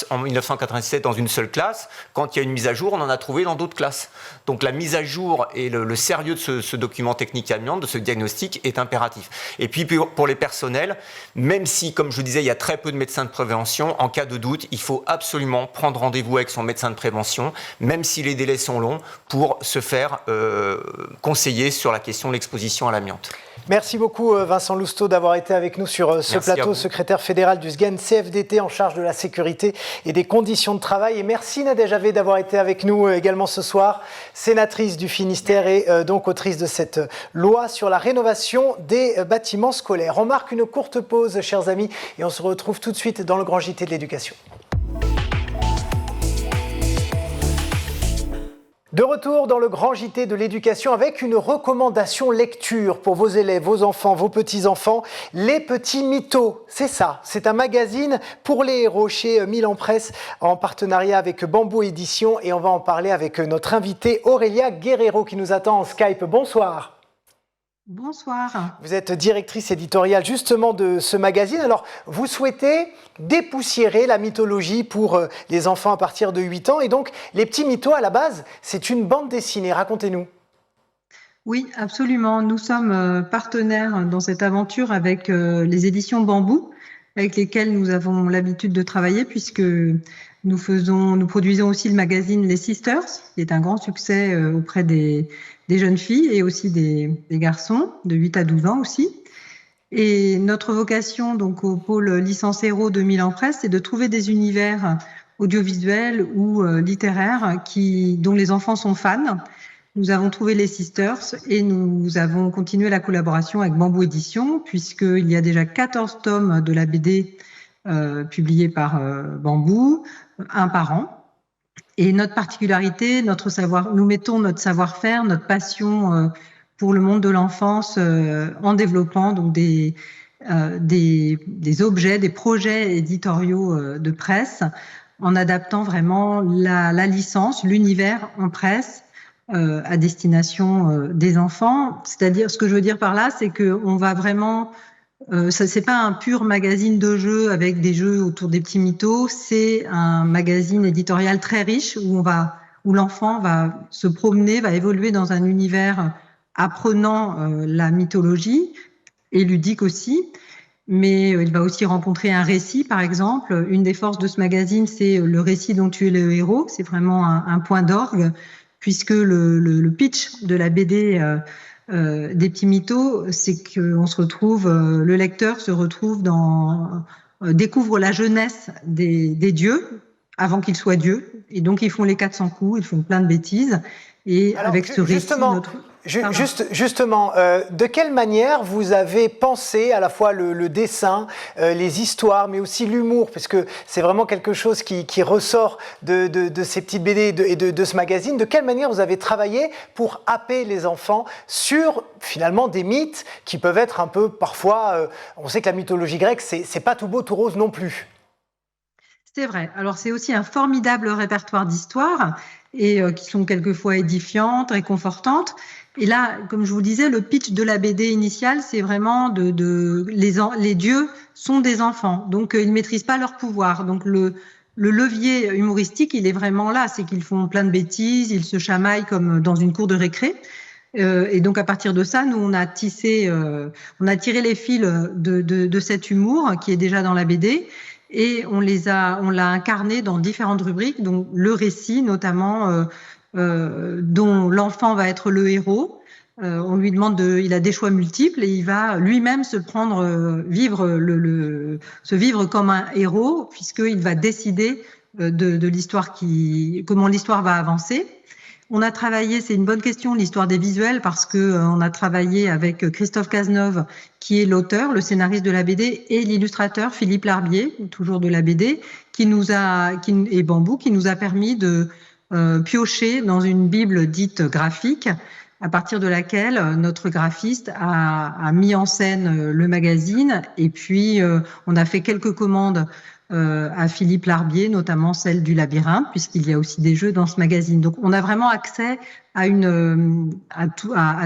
Speaker 6: en 1997 dans une seule classe, quand il y a une mise à jour, on en a trouvé dans d'autres classes. Donc la mise à jour et le sérieux de ce document technique amiante, de ce diagnostic, est impératif. Et puis pour les personnels, même si, comme je vous disais, il y a très peu de médecins de prévention, en cas de doute, il faut absolument prendre rendez-vous avec son médecin de prévention, même si les délais sont longs, pour se faire conseiller sur la question de l'exposition à l'amiante.
Speaker 2: Merci beaucoup Vincent Lousteau d'avoir été avec nous sur ce plateau, secrétaire fédéral du SGEN CFDT en charge de la sécurité et des conditions de travail. Et merci Nadège Havet d'avoir été avec nous également ce soir, sénatrice du Finistère et donc autrice de cette loi sur la rénovation des bâtiments scolaires. On marque une courte pause, chers amis, et on se retrouve tout de suite dans le grand JT de l'éducation. De retour dans le grand JT de l'éducation avec une recommandation lecture pour vos élèves, vos enfants, vos petits-enfants. Les Petits Mythos, c'est ça, c'est un magazine pour les héros chez Milan Presse en partenariat avec Bambou Édition, et on va en parler avec notre invitée Aurélia Guerrero qui nous attend en Skype. Bonsoir.
Speaker 7: Bonsoir.
Speaker 2: Vous êtes directrice éditoriale justement de ce magazine. Alors, vous souhaitez dépoussiérer la mythologie pour les enfants à partir de 8 ans. Et donc, Les Petits Mythos, à la base, c'est une bande dessinée. Racontez-nous.
Speaker 7: Oui, absolument. Nous sommes partenaires dans cette aventure avec les éditions Bambou, avec lesquelles nous avons l'habitude de travailler, puisque nous produisons aussi le magazine Les Sisters, qui est un grand succès auprès des jeunes filles et aussi des garçons de 8 à 12 ans aussi. Et notre vocation donc au pôle licence héros de Milan Presse, c'est de trouver des univers audiovisuels ou littéraires dont les enfants sont fans. Nous avons trouvé les Sisters et nous avons continué la collaboration avec Bambou Édition, puisqu'il y a déjà 14 tomes de la BD publiés par Bambou, un par an. Et notre particularité, nous mettons notre savoir-faire, notre passion pour le monde de l'enfance en développant donc des objets, des projets éditoriaux de presse, en adaptant vraiment la licence, l'univers en presse à destination des enfants. C'est-à-dire, ce que je veux dire par là, c'est qu'on va vraiment... c'est pas un pur magazine de jeux avec des jeux autour des petits mythos, c'est un magazine éditorial très riche où l'enfant va se promener, va évoluer dans un univers apprenant la mythologie et ludique aussi, mais il va aussi rencontrer un récit, par exemple. Une des forces de ce magazine, c'est le récit dont tu es le héros. C'est vraiment un point d'orgue, puisque le pitch de la BD des Petits Mythos, c'est que le lecteur se retrouve découvre la jeunesse des dieux avant qu'ils soient dieux, et donc ils font les 400 coups, ils font plein de bêtises. Et alors, avec ce récit,
Speaker 2: Justement, de quelle manière vous avez pensé à la fois le dessin, les histoires, mais aussi l'humour, parce que c'est vraiment quelque chose qui ressort de ces petites BD et de ce magazine. De quelle manière vous avez travaillé pour happer les enfants sur finalement des mythes qui peuvent être un peu parfois... on sait que la mythologie grecque, c'est pas tout beau, tout rose non plus.
Speaker 7: C'est vrai. Alors c'est aussi un formidable répertoire d'histoires et qui sont quelquefois édifiantes, réconfortantes. Et là, comme je vous disais, le pitch de la BD initiale, c'est vraiment les dieux sont des enfants, donc ils ne maîtrisent pas leur pouvoir. Donc le levier humoristique, il est vraiment là, c'est qu'ils font plein de bêtises, ils se chamaillent comme dans une cour de récré. Et donc à partir de ça, nous on a tiré les fils de cet humour qui est déjà dans la BD. Et on l'a incarné dans différentes rubriques, donc le récit notamment, dont l'enfant va être le héros. On lui demande il a des choix multiples et il va lui-même se vivre comme un héros, puisqu'il va décider de l'histoire comment l'histoire va avancer. On a travaillé, c'est une bonne question, l'histoire des visuels, parce que on a travaillé avec Christophe Cazeneuve, qui est l'auteur, le scénariste de la BD, et l'illustrateur Philippe Larbier, toujours de la BD, et Bambou, qui nous a permis de piocher dans une bible dite graphique, à partir de laquelle notre graphiste a mis en scène le magazine. Et puis, on a fait quelques commandes à Philippe Larbier, notamment celle du labyrinthe, puisqu'il y a aussi des jeux dans ce magazine. Donc, on a vraiment accès à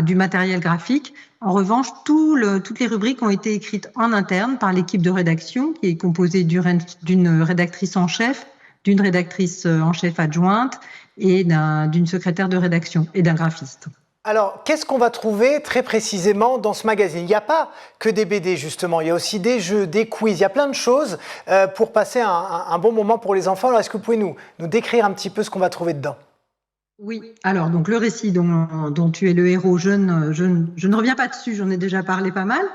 Speaker 7: du matériel graphique. En revanche, toutes les rubriques ont été écrites en interne par l'équipe de rédaction, qui est composée d'une rédactrice en chef, d'une rédactrice en chef adjointe et d'une secrétaire de rédaction et d'un graphiste.
Speaker 2: Alors, qu'est-ce qu'on va trouver très précisément dans ce magazine? Il n'y a pas que des BD, justement. Il y a aussi des jeux, des quiz. Il y a plein de choses pour passer un bon moment pour les enfants. Alors, est-ce que vous pouvez nous décrire un petit peu ce qu'on va trouver dedans?
Speaker 7: Oui, alors donc le récit dont tu es le héros, je ne reviens pas dessus, j'en ai déjà parlé pas mal.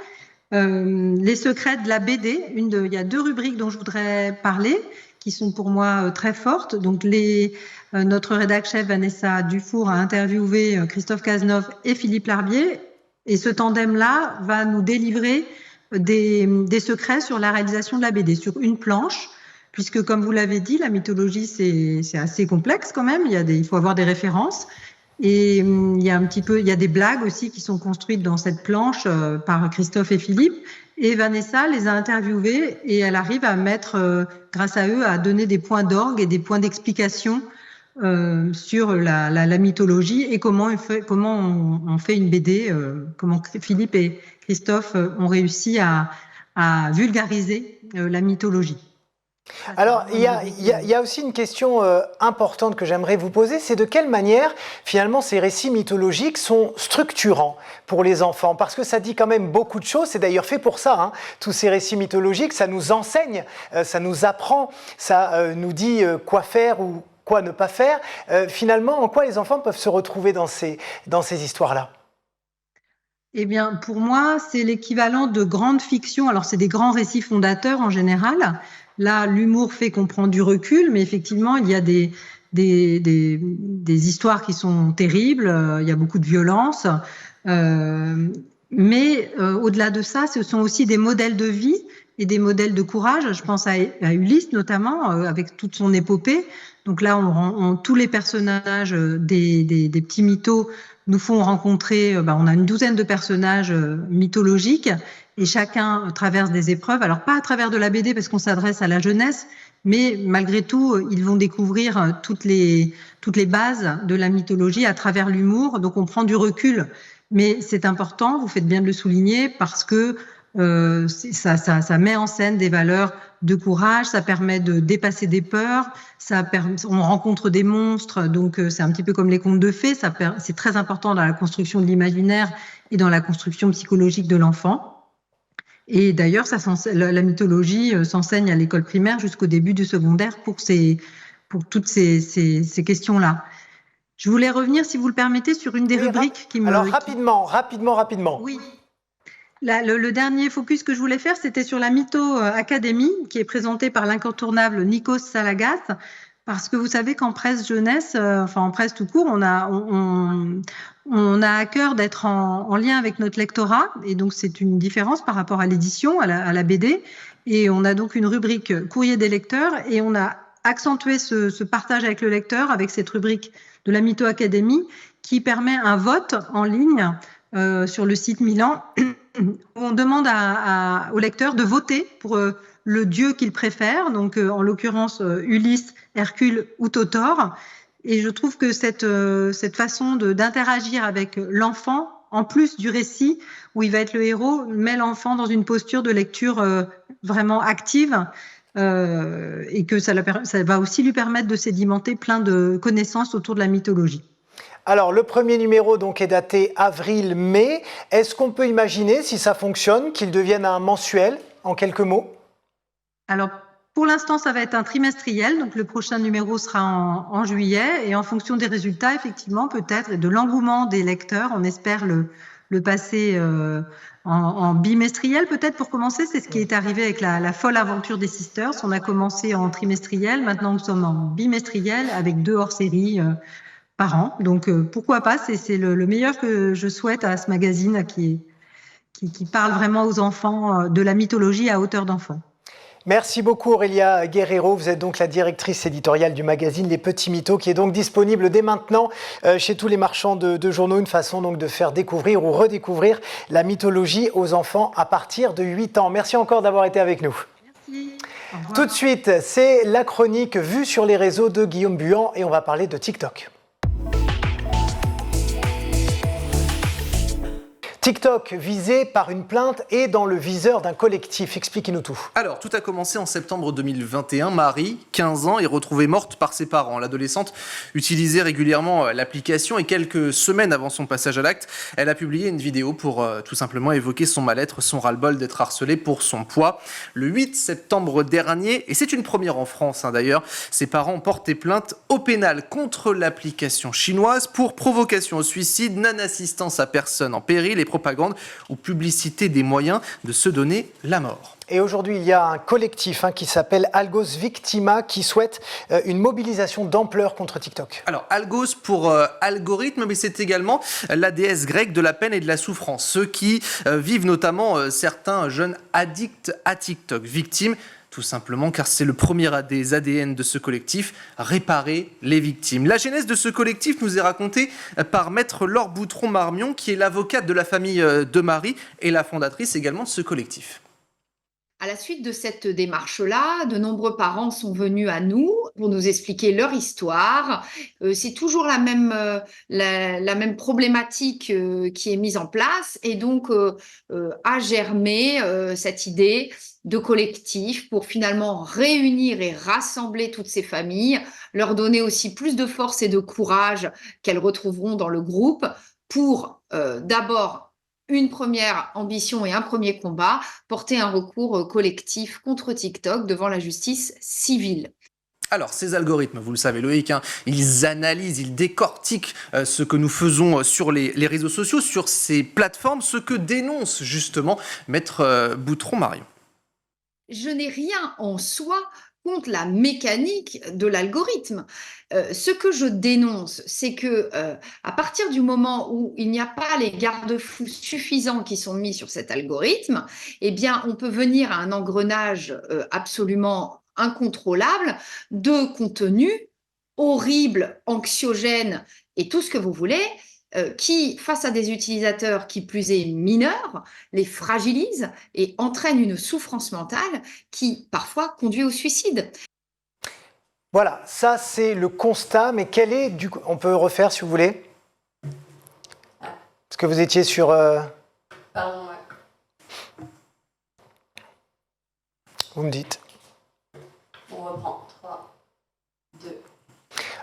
Speaker 7: Les secrets de la BD, il y a 2 rubriques dont je voudrais parler, qui sont pour moi très fortes. Donc notre rédac chef Vanessa Dufour a interviewé Christophe Cazeneuve et Philippe Larbier, et ce tandem-là va nous délivrer des secrets sur la réalisation de la BD, sur une planche, puisque comme vous l'avez dit, la mythologie c'est assez complexe quand même, il faut avoir des références, et il y a des blagues aussi qui sont construites dans cette planche par Christophe et Philippe. Et Vanessa les a interviewés et elle arrive à mettre, grâce à eux, à donner des points d'orgue et des points d'explication sur la mythologie et comment on fait une BD, comment Philippe et Christophe ont réussi à vulgariser la mythologie.
Speaker 2: Alors, il y a aussi une question importante que j'aimerais vous poser, c'est de quelle manière, finalement, ces récits mythologiques sont structurants pour les enfants? Parce que ça dit quand même beaucoup de choses, c'est d'ailleurs fait pour ça, hein. Tous ces récits mythologiques, ça nous enseigne, ça nous apprend, ça nous dit quoi faire ou quoi ne pas faire. Finalement, en quoi les enfants peuvent se retrouver dans ces histoires-là?
Speaker 7: Eh bien, pour moi, c'est l'équivalent de grandes fictions. Alors, c'est des grands récits fondateurs en général. Là, l'humour fait qu'on prend du recul, mais effectivement, il y a des histoires qui sont terribles, il y a beaucoup de violence. Mais au-delà de ça, ce sont aussi des modèles de vie et des modèles de courage. Je pense à Ulysse notamment, avec toute son épopée. Donc là, tous les personnages des petits mythos nous font rencontrer, on a une douzaine de personnages mythologiques et chacun traverse des épreuves. Alors pas à travers de la BD parce qu'on s'adresse à la jeunesse, mais malgré tout, ils vont découvrir toutes les bases de la mythologie à travers l'humour. Donc on prend du recul, mais c'est important, vous faites bien de le souligner, parce que ça met en scène des valeurs de courage, ça permet de dépasser des peurs, on rencontre des monstres, donc c'est un petit peu comme les contes de fées, c'est très important dans la construction de l'imaginaire et dans la construction psychologique de l'enfant. Et d'ailleurs, la mythologie s'enseigne à l'école primaire jusqu'au début du secondaire pour toutes ces questions-là. Je voulais revenir, si vous le permettez, sur une des rubriques qui me...
Speaker 2: Alors rapidement.
Speaker 7: Oui. Le dernier focus que je voulais faire, c'était sur la Mytho Académie, qui est présentée par l'incontournable Nikos Salagas, parce que vous savez qu'en presse jeunesse, en presse tout court, on a à cœur d'être en lien avec notre lectorat, et donc c'est une différence par rapport à l'édition, à la BD, et on a donc une rubrique courrier des lecteurs, et on a accentué ce partage avec le lecteur, avec cette rubrique de la Mytho Académie, qui permet un vote en ligne sur le site Milan, où on demande au lecteur de voter pour le dieu qu'il préfère, donc en l'occurrence Ulysse, Hercule ou Totor. Et je trouve que cette façon d'interagir avec l'enfant, en plus du récit où il va être le héros, met l'enfant dans une posture de lecture vraiment active, et que ça va aussi lui permettre de sédimenter plein de connaissances autour de la mythologie.
Speaker 2: Alors, le premier numéro donc est daté avril-mai. Est-ce qu'on peut imaginer, si ça fonctionne, qu'il devienne un mensuel, en quelques mots?
Speaker 7: Alors, pour l'instant, ça va être un trimestriel. Donc, le prochain numéro sera en juillet. Et en fonction des résultats, effectivement, peut-être, et de l'engouement des lecteurs, on espère le passer en bimestriel, peut-être, pour commencer. C'est ce qui est arrivé avec la folle aventure des Sisters. On a commencé en trimestriel. Maintenant, nous sommes en bimestriel avec 2 hors-séries par an. Donc pourquoi pas, c'est le meilleur que je souhaite à ce magazine qui parle vraiment aux enfants de la mythologie à hauteur d'enfant.
Speaker 2: Merci beaucoup Aurélia Guerrero, vous êtes donc la directrice éditoriale du magazine Les Petits Mythos qui est donc disponible dès maintenant chez tous les marchands de journaux, une façon donc de faire découvrir ou redécouvrir la mythologie aux enfants à partir de 8 ans. Merci encore d'avoir été avec nous.
Speaker 7: Merci.
Speaker 2: Tout de suite, c'est la chronique vue sur les réseaux de Guillaume Buan et on va parler de TikTok. TikTok visé par une plainte et dans le viseur d'un collectif. Expliquez-nous tout.
Speaker 3: Alors, tout a commencé en septembre 2021. Marie, 15 ans, est retrouvée morte par ses parents. L'adolescente utilisait régulièrement l'application et quelques semaines avant son passage à l'acte, elle a publié une vidéo pour tout simplement évoquer son mal-être, son ras-le-bol d'être harcelée pour son poids. Le 8 septembre dernier, et c'est une première en France d'ailleurs, ses parents ont porté plainte au pénal contre l'application chinoise pour provocation au suicide, non-assistance à personne en péril et propagande ou publicité des moyens de se donner la mort.
Speaker 2: Et aujourd'hui, il y a un collectif qui s'appelle Algos Victima qui souhaite une mobilisation d'ampleur contre TikTok.
Speaker 3: Alors, Algos pour algorithme, mais c'est également la déesse grecque de la peine et de la souffrance. Ceux qui vivent notamment certains jeunes addicts à TikTok, victimes tout simplement car c'est le premier des ADN de ce collectif, réparer les victimes. La genèse de ce collectif nous est racontée par Maître Laure Boutron-Marmion, qui est l'avocate de la famille de Marie et la fondatrice également de ce collectif.
Speaker 8: À la suite de cette démarche-là, de nombreux parents sont venus à nous pour nous expliquer leur histoire. C'est toujours la même problématique qui est mise en place et donc a germé cette idée de collectif pour finalement réunir et rassembler toutes ces familles, leur donner aussi plus de force et de courage qu'elles retrouveront dans le groupe pour d'abord une première ambition et un premier combat, porter un recours collectif contre TikTok devant la justice civile.
Speaker 3: Alors, ces algorithmes, vous le savez Loïc, ils analysent, ils décortiquent ce que nous faisons sur les réseaux sociaux, sur ces plateformes, ce que dénonce justement Maître Boutron-Marmion.
Speaker 8: Je n'ai rien en soi contre la mécanique de l'algorithme. Ce que je dénonce, c'est que à partir du moment où il n'y a pas les garde-fous suffisants qui sont mis sur cet algorithme, eh bien, on peut venir à un engrenage absolument incontrôlable de contenus horribles, anxiogènes et tout ce que vous voulez, qui, face à des utilisateurs qui plus est mineurs, les fragilisent et entraînent une souffrance mentale qui parfois conduit au suicide.
Speaker 2: Voilà, ça c'est le constat, mais quel est, on peut refaire si vous voulez. Parce que vous étiez sur...
Speaker 1: Pardon, ouais.
Speaker 2: Vous me dites.
Speaker 1: On reprend. 3, 2...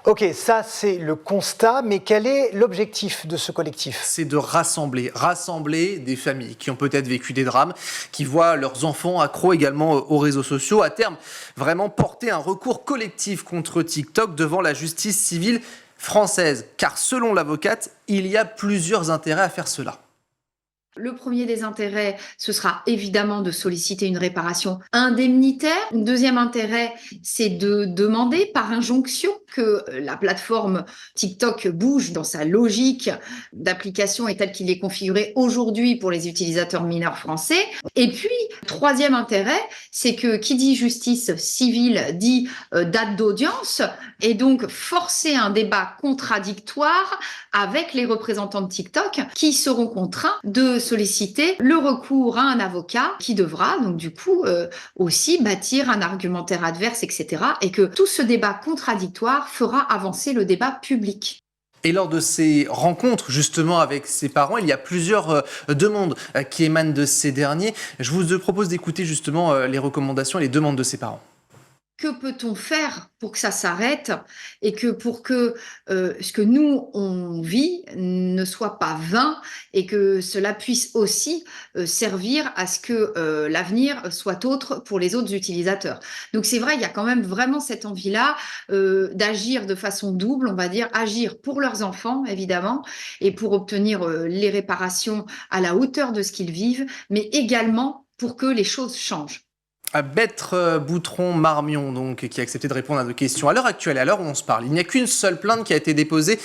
Speaker 2: Ok, ça c'est le constat, mais quel est l'objectif de ce collectif ?
Speaker 3: C'est de rassembler des familles qui ont peut-être vécu des drames, qui voient leurs enfants accros également aux réseaux sociaux. À terme, vraiment porter un recours collectif contre TikTok devant la justice civile française. Car selon l'avocate, il y a plusieurs intérêts à faire cela.
Speaker 8: Le premier des intérêts, ce sera évidemment de solliciter une réparation indemnitaire. Un deuxième intérêt, c'est de demander par injonction que la plateforme TikTok bouge dans sa logique d'application et telle qu'il est configuré aujourd'hui pour les utilisateurs mineurs français. Et puis, troisième intérêt, c'est que qui dit justice civile dit date d'audience et donc forcer un débat contradictoire avec les représentants de TikTok qui seront contraints de solliciter le recours à un avocat qui devra donc du coup aussi bâtir un argumentaire adverse, etc. Et que tout ce débat contradictoire fera avancer le débat public.
Speaker 3: Et lors de ces rencontres justement avec ces parents, il y a plusieurs demandes qui émanent de ces derniers. Je vous propose d'écouter justement les recommandations et les demandes de ces parents.
Speaker 8: Que peut-on faire pour que ça s'arrête et que pour que ce que nous, on vit ne soit pas vain et que cela puisse aussi servir à ce que l'avenir soit autre pour les autres utilisateurs. Donc c'est vrai, il y a quand même vraiment cette envie-là d'agir de façon double, on va dire, agir pour leurs enfants, évidemment, et pour obtenir les réparations à la hauteur de ce qu'ils vivent, mais également pour que les choses changent.
Speaker 3: À Maître Boutron-Marmion, donc, qui a accepté de répondre à nos questions. À l'heure actuelle, à l'heure où on se parle, il n'y a qu'une seule plainte qui a été déposée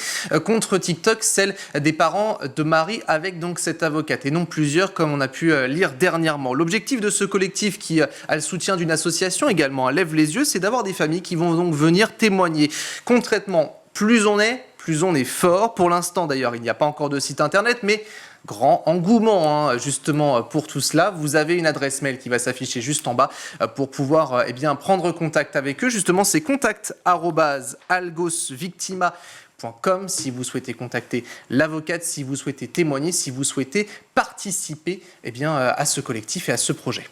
Speaker 3: contre TikTok, celle des parents de Marie avec donc cette avocate, et non plusieurs comme on a pu lire dernièrement. L'objectif de ce collectif, qui a le soutien d'une association également, Lève les yeux, c'est d'avoir des familles qui vont donc venir témoigner. Concrètement, plus on est fort. Pour l'instant, d'ailleurs, il n'y a pas encore de site internet, mais grand engouement justement pour tout cela. Vous avez une adresse mail qui va s'afficher juste en bas pour pouvoir prendre contact avec eux. Justement, c'est contact@algosvictima.com si vous souhaitez contacter l'avocate, si vous souhaitez témoigner, si vous souhaitez participer à ce collectif et à ce projet.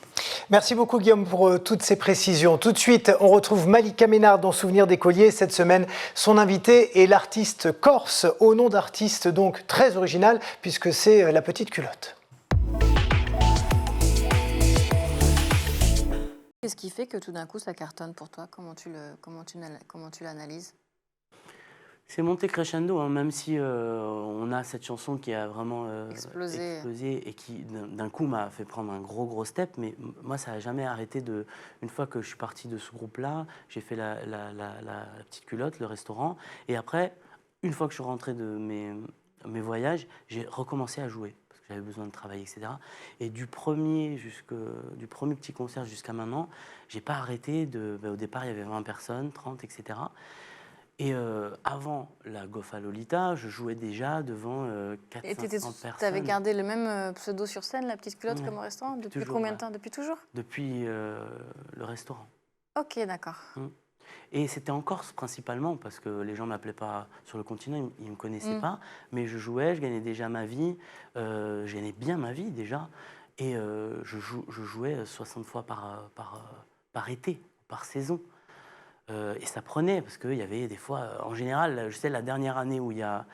Speaker 2: Merci beaucoup Guillaume pour toutes ces précisions. Tout de suite, on retrouve Malika Ménard dans Souvenirs d'écoliers. Cette semaine, son invité est l'artiste corse, au nom d'artiste donc très original, puisque c'est La Petite Culotte.
Speaker 9: Qu'est-ce qui fait que tout d'un coup ça cartonne pour toi? Comment tu l'analyses?
Speaker 10: C'est monté crescendo, hein, même si on a cette chanson qui a vraiment
Speaker 9: Explosé
Speaker 10: et qui d'un coup m'a fait prendre un gros step, mais moi ça n'a jamais arrêté de... Une fois que je suis parti de ce groupe-là, j'ai fait la Petite Culotte, le restaurant, et après, une fois que je suis rentré de mes voyages, j'ai recommencé à jouer, parce que j'avais besoin de travailler, etc. Et du premier petit concert jusqu'à maintenant, j'ai pas arrêté au départ, il y avait 20 personnes, 30, etc. Et avant la Gofa Lolita, je jouais déjà devant 400-500 personnes.
Speaker 9: Tu avais gardé le même pseudo sur scène, La Petite Culotte, comme au restaurant? Depuis
Speaker 10: toujours,
Speaker 9: combien de temps? Depuis toujours?
Speaker 10: Depuis le restaurant.
Speaker 9: Ok, d'accord.
Speaker 10: Et c'était en Corse principalement, parce que les gens ne m'appelaient pas sur le continent, ils ne me connaissaient pas. Mais je jouais, je gagnais déjà ma vie, je gagnais bien ma vie déjà. Et je jouais 60 fois par été, par saison. Et ça prenait, parce qu'il y avait des fois, en général, je sais, la dernière année où il y a,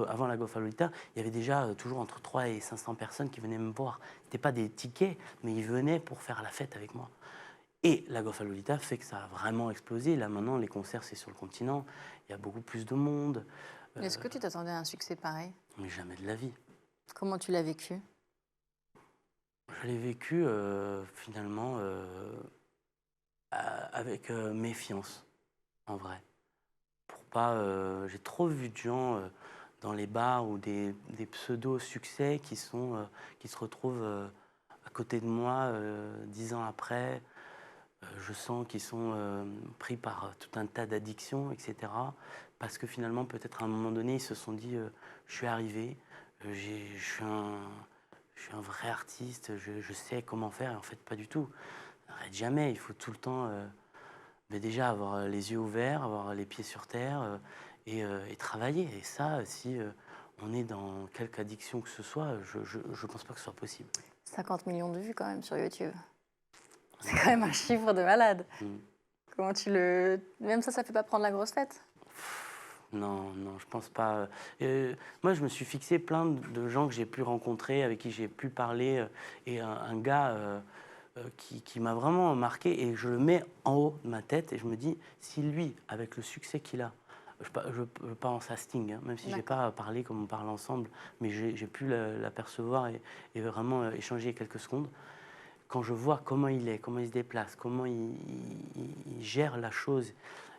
Speaker 10: avant la Gofa Lolita, il y avait déjà toujours entre 300 et 500 personnes qui venaient me voir. Ce n'était pas des tickets, mais ils venaient pour faire la fête avec moi. Et la Gofa Lolita fait que ça a vraiment explosé. Là, maintenant, les concerts, c'est sur le continent. Il y a beaucoup plus de monde.
Speaker 9: Est-ce que tu t'attendais à un succès pareil?
Speaker 10: Mais jamais de la vie.
Speaker 9: Comment tu l'as vécu?
Speaker 10: Je l'ai vécu, finalement... avec méfiance, en vrai. Pour pas, j'ai trop vu de gens dans les bars ou des pseudo-succès qui se retrouvent à côté de moi 10 ans après. Je sens qu'ils sont pris par tout un tas d'addictions, etc. Parce que finalement, peut-être à un moment donné, ils se sont dit je suis arrivé, je suis un vrai artiste, je sais comment faire. Et en fait, pas du tout. N'arrête jamais, il faut tout le temps déjà avoir les yeux ouverts, avoir les pieds sur terre et travailler. Et ça, si on est dans quelque addiction que ce soit, je ne pense pas que ce soit possible.
Speaker 9: 50 millions de vues quand même sur YouTube. C'est quand même un chiffre de malade. Comment tu le... Même ça fait pas prendre la grosse tête?
Speaker 10: Non, je pense pas. Moi, je me suis fixé plein de gens que j'ai pu rencontrer, avec qui j'ai pu parler. Et un gars... qui m'a vraiment marqué, et je le mets en haut de ma tête et je me dis, si lui, avec le succès qu'il a, je pense à Sting, hein, même si je n'ai pas parlé comme on parle ensemble, mais j'ai pu l'apercevoir et vraiment échanger quelques secondes. Quand je vois comment il est, comment il se déplace, comment il gère la chose,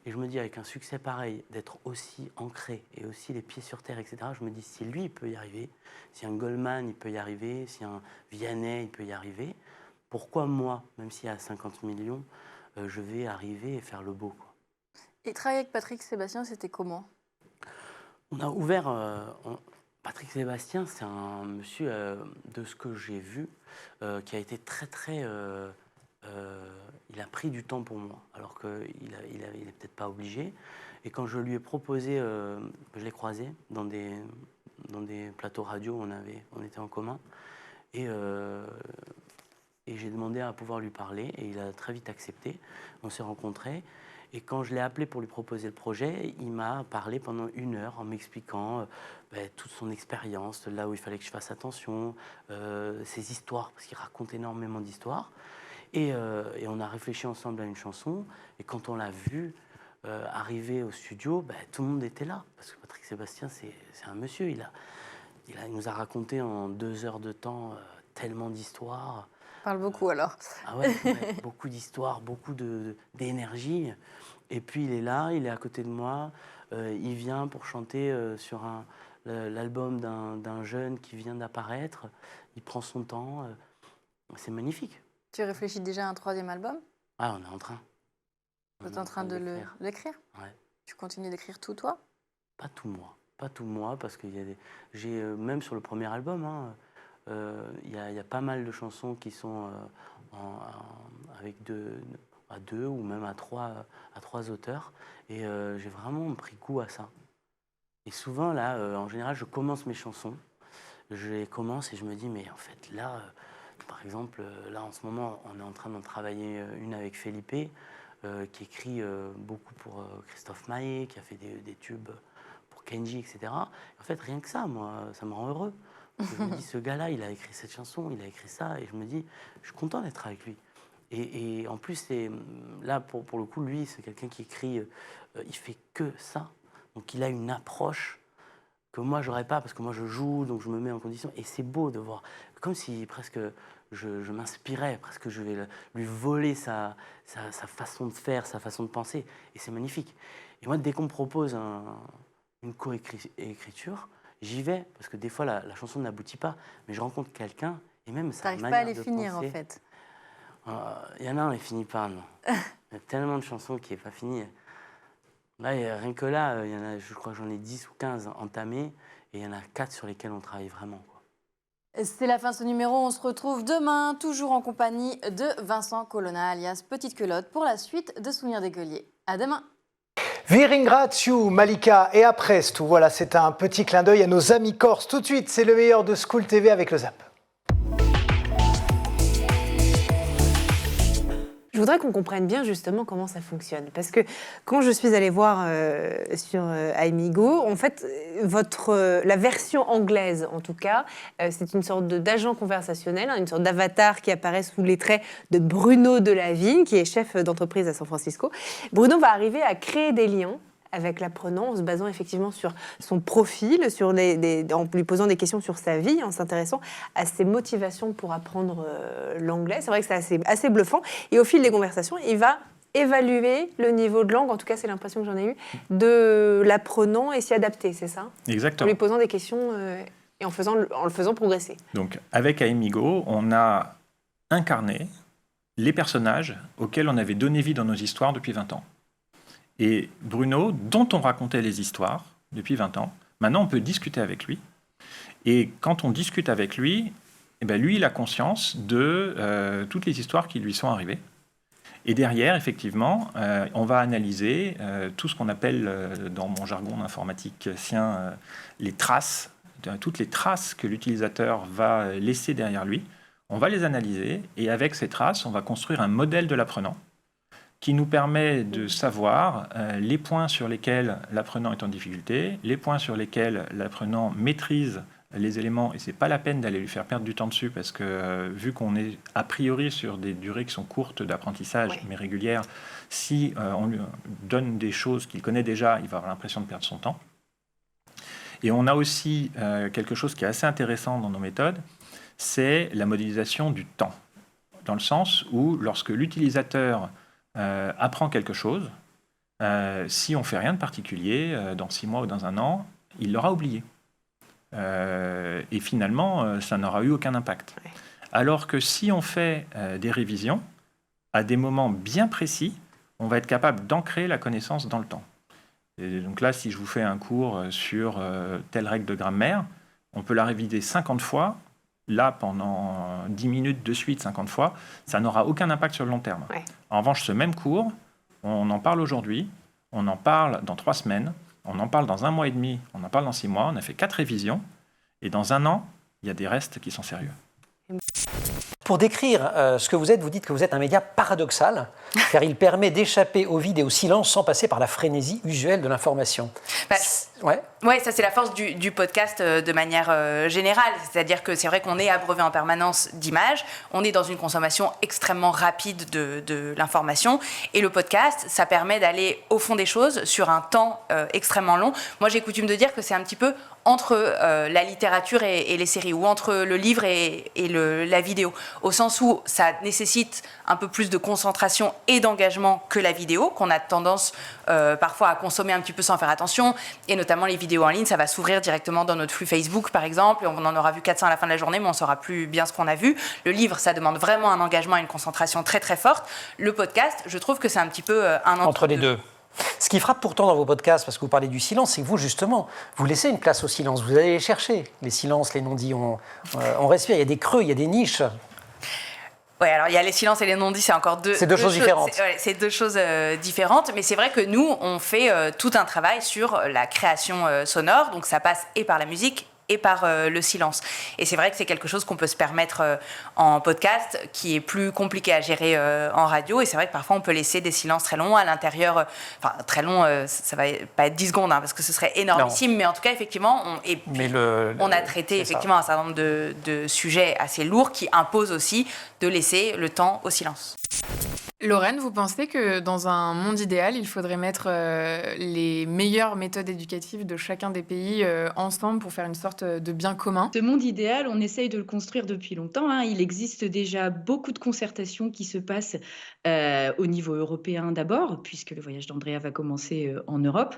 Speaker 10: et je me dis, avec un succès pareil, d'être aussi ancré et aussi les pieds sur terre, etc., je me dis, si lui, il peut y arriver, si un Goldman, il peut y arriver, si un Vianney, il peut y arriver, pourquoi moi, même s'il y a 50 millions, je vais arriver et faire le beau, quoi.
Speaker 9: Et travailler avec Patrick Sébastien, c'était comment?
Speaker 10: On a ouvert... Patrick Sébastien, c'est un monsieur, de ce que j'ai vu, qui a été très... il a pris du temps pour moi, alors qu'il n'est peut-être pas obligé. Et quand je lui ai proposé, je l'ai croisé dans des plateaux radio, on était en commun. Et j'ai demandé à pouvoir lui parler et il a très vite accepté. On s'est rencontrés et quand je l'ai appelé pour lui proposer le projet, il m'a parlé pendant 1 heure en m'expliquant toute son expérience, là où il fallait que je fasse attention, ses histoires, parce qu'il raconte énormément d'histoires. Et on a réfléchi ensemble à une chanson et quand on l'a vu arriver au studio, tout le monde était là. Parce que Patrick Sébastien, c'est un monsieur. Il nous a raconté en 2 heures de temps tellement d'histoires.
Speaker 9: Parle beaucoup alors.
Speaker 10: Ah ouais, ouais, beaucoup d'histoires, beaucoup d'énergie. Et puis il est là, il est à côté de moi. Il vient pour chanter sur l'album d'un jeune qui vient d'apparaître. Il prend son temps. C'est magnifique.
Speaker 9: Tu réfléchis déjà à un 3e album?
Speaker 10: Ah, on est en train.
Speaker 9: Tu es en train de l'écrire?
Speaker 10: Ouais.
Speaker 9: Tu continues d'écrire tout toi?
Speaker 10: Pas tout moi, parce que j'ai même sur le premier album, il y a pas mal de chansons qui sont avec à 2 ou même à 3 auteurs, et j'ai vraiment pris goût à ça. Et souvent, là, en général, je commence mes chansons, je les commence et je me dis, mais en fait, là, par exemple, là, en ce moment, on est en train d'en travailler une avec Felipe, qui écrit beaucoup pour Christophe Maé, qui a fait des tubes pour Kenji, etc. En fait, rien que ça, moi, ça me rend heureux. Parce que je me dis, ce gars-là, il a écrit cette chanson, il a écrit ça, et je me dis, je suis content d'être avec lui. Et en plus, là, pour le coup, lui, c'est quelqu'un qui écrit, il fait que ça. Donc, il a une approche que moi, j'aurais pas, parce que moi, je joue, donc je me mets en condition. Et c'est beau de voir, comme si presque je m'inspirais, presque je vais lui voler sa façon de faire, sa façon de penser. Et c'est magnifique. Et moi, dès qu'on me propose une co-écriture, j'y vais, parce que des fois, la chanson n'aboutit pas, mais je rencontre quelqu'un, et même sa manière de penser...
Speaker 9: T'arrives pas à les finir, en fait.
Speaker 10: Il y en a un, il finit pas, non. Il y a tellement de chansons qui n'est pas fini. Là, rien que là, il y en a, je crois que j'en ai 10 ou 15 entamés, et il y en a 4 sur lesquels on travaille vraiment, quoi.
Speaker 9: C'est la fin de ce numéro. On se retrouve demain, toujours en compagnie de Vincent Colonna, alias Petite Culotte, pour la suite de Souvenirs d'écolier. À demain.
Speaker 2: Vi ringrazio, Malika, et à presto. Voilà, c'est un petit clin d'œil à nos amis corses. Tout de suite, c'est le meilleur de School TV avec le Zap.
Speaker 11: Je voudrais qu'on comprenne bien justement comment ça fonctionne. Parce que quand je suis allée voir sur Amigo, en fait, la version anglaise, en tout cas, c'est une sorte d'agent conversationnel, une sorte d'avatar qui apparaît sous les traits de Bruno Delavigne, qui est chef d'entreprise à San Francisco. Bruno va arriver à créer des liens avec l'apprenant en se basant effectivement sur son profil, en lui posant des questions sur sa vie, en s'intéressant à ses motivations pour apprendre l'anglais. C'est vrai que c'est assez bluffant. Et au fil des conversations, il va évaluer le niveau de langue, en tout cas c'est l'impression que j'en ai eue, de l'apprenant et s'y adapter, c'est ça?
Speaker 12: Exactement.
Speaker 11: En lui posant des questions et en le faisant progresser.
Speaker 12: Donc avec Amigo, on a incarné les personnages auxquels on avait donné vie dans nos histoires depuis 20 ans. Et Bruno, dont on racontait les histoires depuis 20 ans, maintenant on peut discuter avec lui. Et quand on discute avec lui, eh ben lui il a conscience de toutes les histoires qui lui sont arrivées. Et derrière, effectivement, on va analyser tout ce qu'on appelle, dans mon jargon informaticien, les traces, toutes les traces que l'utilisateur va laisser derrière lui. On va les analyser et avec ces traces, on va construire un modèle de l'apprenant qui nous permet de savoir les points sur lesquels l'apprenant est en difficulté, les points sur lesquels l'apprenant maîtrise les éléments, et ce n'est pas la peine d'aller lui faire perdre du temps dessus, parce que vu qu'on est a priori sur des durées qui sont courtes d'apprentissage, mais régulières, si on lui donne des choses qu'il connaît déjà, il va avoir l'impression de perdre son temps. Et on a aussi quelque chose qui est assez intéressant dans nos méthodes, c'est la modélisation du temps, dans le sens où lorsque l'utilisateur apprend quelque chose, si on ne fait rien de particulier, dans 6 mois ou dans 1 an, il l'aura oublié. Et finalement, ça n'aura eu aucun impact. Alors que si on fait des révisions, à des moments bien précis, on va être capable d'ancrer la connaissance dans le temps. Et donc là, si je vous fais un cours sur telle règle de grammaire, on peut la réviser 50 fois. Là, pendant 10 minutes de suite, 50 fois, ça n'aura aucun impact sur le long terme. En revanche, ce même cours, on en parle aujourd'hui, on en parle dans 3 semaines, on en parle dans 1 mois et demi, on en parle dans 6 mois, on a fait 4 révisions, et dans 1 an, il y a des restes qui sont sérieux.
Speaker 13: Pour décrire ce que vous êtes, vous dites que vous êtes un média paradoxal, car il permet d'échapper au vide et au silence sans passer par la frénésie usuelle de l'information.
Speaker 14: Ouais, ça c'est la force du podcast de manière générale. C'est-à-dire que c'est vrai qu'on est abreuvé en permanence d'images, on est dans une consommation extrêmement rapide de l'information, et le podcast, ça permet d'aller au fond des choses sur un temps extrêmement long. Moi j'ai coutume de dire que c'est un petit peu entre la littérature et les séries, ou entre le livre et la vidéo, au sens où ça nécessite un peu plus de concentration et d'engagement que la vidéo, qu'on a tendance parfois à consommer un petit peu sans faire attention, et notamment les vidéos en ligne, ça va s'ouvrir directement dans notre flux Facebook par exemple, et on en aura vu 400 à la fin de la journée, mais on ne saura plus bien ce qu'on a vu. Le livre, ça demande vraiment un engagement et une concentration très très forte. Le podcast, je trouve que c'est un petit peu un
Speaker 13: entre les deux. Ce qui frappe pourtant dans vos podcasts, parce que vous parlez du silence, c'est que vous, justement, vous laissez une place au silence. Vous allez les chercher, les silences, les non-dits. On respire, il y a des creux, il y a des niches.
Speaker 14: Oui, alors il y a les silences et les non-dits, c'est encore deux
Speaker 13: choses différentes.
Speaker 14: C'est deux choses différentes, mais c'est vrai que nous, on fait tout un travail sur la création sonore, donc ça passe et par la musique et par le silence. Et c'est vrai que c'est quelque chose qu'on peut se permettre en podcast, qui est plus compliqué à gérer en radio. Et c'est vrai que parfois, on peut laisser des silences très longs à l'intérieur. Enfin, très longs, ça va pas être 10 secondes, parce que ce serait énormissime. Non. Mais en tout cas, effectivement, on a traité effectivement un certain nombre de sujets assez lourds qui imposent aussi de laisser le temps au silence.
Speaker 15: Lorraine, vous pensez que dans un monde idéal, il faudrait mettre les meilleures méthodes éducatives de chacun des pays ensemble pour faire une sorte de bien commun ?
Speaker 16: Ce monde idéal, on essaye de le construire depuis longtemps. Il existe déjà beaucoup de concertations qui se passent au niveau européen d'abord, puisque le voyage d'Andrea va commencer en Europe.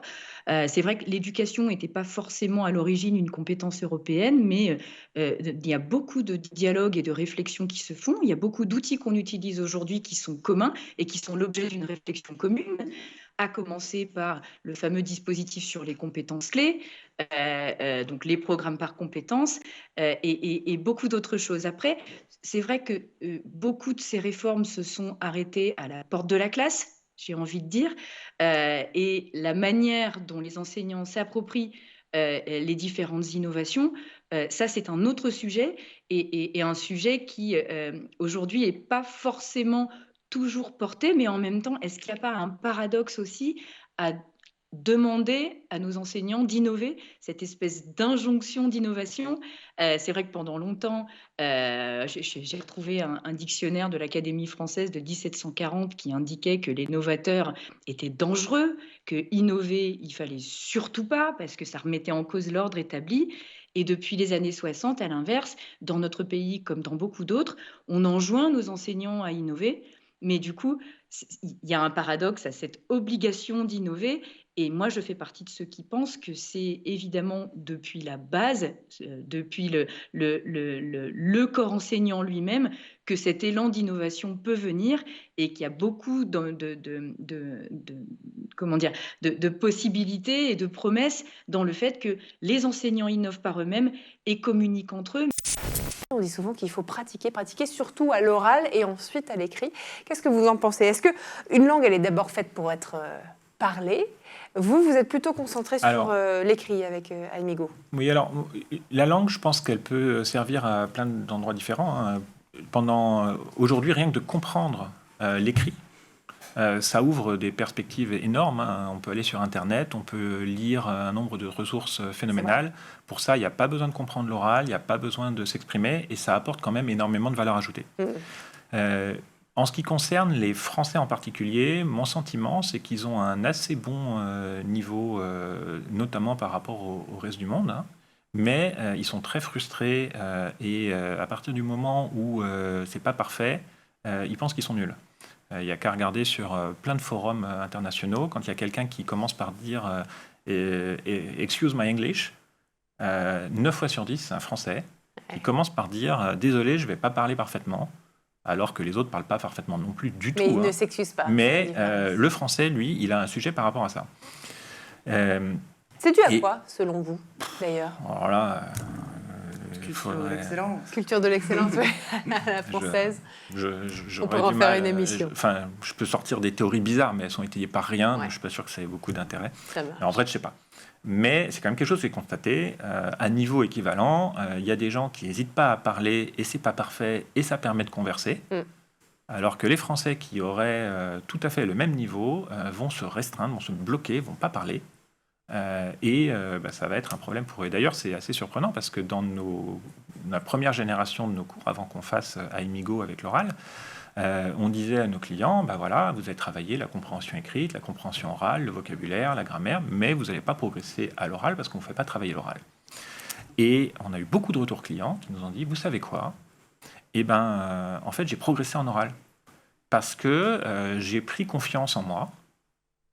Speaker 16: C'est vrai que l'éducation n'était pas forcément à l'origine une compétence européenne, mais il y a beaucoup de dialogues et de réflexions qui se font. Il y a beaucoup d'outils qu'on utilise aujourd'hui qui sont communs et qui sont l'objet d'une réflexion commune, à commencer par le fameux dispositif sur les compétences clés, donc les programmes par compétences et beaucoup d'autres choses. Après, c'est vrai que beaucoup de ces réformes se sont arrêtées à la porte de la classe, j'ai envie de dire, et la manière dont les enseignants s'approprient les différentes innovations, ça c'est un autre sujet et un sujet qui aujourd'hui n'est pas forcément toujours porté, mais en même temps, est-ce qu'il n'y a pas un paradoxe aussi à demander à nos enseignants d'innover, cette espèce d'injonction d'innovation? C'est vrai que pendant longtemps, j'ai retrouvé un dictionnaire de l'Académie française de 1740 qui indiquait que les novateurs étaient dangereux, que innover, il fallait surtout pas, parce que ça remettait en cause l'ordre établi. Et depuis les années 60, à l'inverse, dans notre pays comme dans beaucoup d'autres, on enjoint nos enseignants à innover. Mais du coup, il y a un paradoxe à cette obligation d'innover. Et moi, je fais partie de ceux qui pensent que c'est évidemment depuis la base, depuis le corps enseignant lui-même, que cet élan d'innovation peut venir et qu'il y a beaucoup de possibilités et de promesses dans le fait que les enseignants innovent par eux-mêmes et communiquent entre eux.
Speaker 11: On dit souvent qu'il faut pratiquer surtout à l'oral et ensuite à l'écrit. Qu'est-ce que vous en pensez ? Est-ce qu'une langue, elle est d'abord faite pour être parlée ? Vous êtes plutôt concentré sur l'écrit avec Amigo.
Speaker 12: Oui, alors, la langue, je pense qu'elle peut servir à plein d'endroits différents. Aujourd'hui, rien que de comprendre l'écrit, ça ouvre des perspectives énormes. On peut aller sur Internet, on peut lire un nombre de ressources phénoménales. Pour ça, il n'y a pas besoin de comprendre l'oral, il n'y a pas besoin de s'exprimer, et ça apporte quand même énormément de valeur ajoutée. En ce qui concerne les Français en particulier, mon sentiment, c'est qu'ils ont un assez bon niveau, notamment par rapport au reste du monde, mais ils sont très frustrés, et à partir du moment où c'est pas parfait, ils pensent qu'ils sont nuls. Il n'y a qu'à regarder sur plein de forums internationaux, quand il y a quelqu'un qui commence par dire « Excuse my English », 9 fois sur 10, c'est un Français qui commence par dire « Désolé, je ne vais pas parler parfaitement », alors que les autres ne parlent pas parfaitement non plus du tout.
Speaker 11: Mais il ne s'excuse pas.
Speaker 12: Mais le Français, lui, il a un sujet par rapport à ça.
Speaker 11: C'est dû à quoi, selon vous, d'ailleurs ?
Speaker 12: Alors là...
Speaker 11: Culture de l'excellence. Culture de l'excellence, oui, à la française. On peut en faire une émission.
Speaker 12: Je peux sortir des théories bizarres, mais elles sont étayées par rien, donc je ne suis pas sûr que ça ait beaucoup d'intérêt. En vrai, je ne sais pas. Mais c'est quand même quelque chose qui est constaté. À niveau équivalent, il y a des gens qui n'hésitent pas à parler, et c'est pas parfait, et ça permet de converser. Alors que les Français qui auraient tout à fait le même niveau vont se restreindre, vont se bloquer, vont pas parler. Ça va être un problème pour eux. D'ailleurs, c'est assez surprenant parce que dans la première génération de nos cours, avant qu'on fasse Amigo avec l'oral, On disait à nos clients, voilà, vous avez travaillé la compréhension écrite, la compréhension orale, le vocabulaire, la grammaire, mais vous n'allez pas progresser à l'oral parce qu'on ne fait pas travailler l'oral. Et on a eu beaucoup de retours clients qui nous ont dit, vous savez quoi ? En fait, j'ai progressé en oral parce que j'ai pris confiance en moi.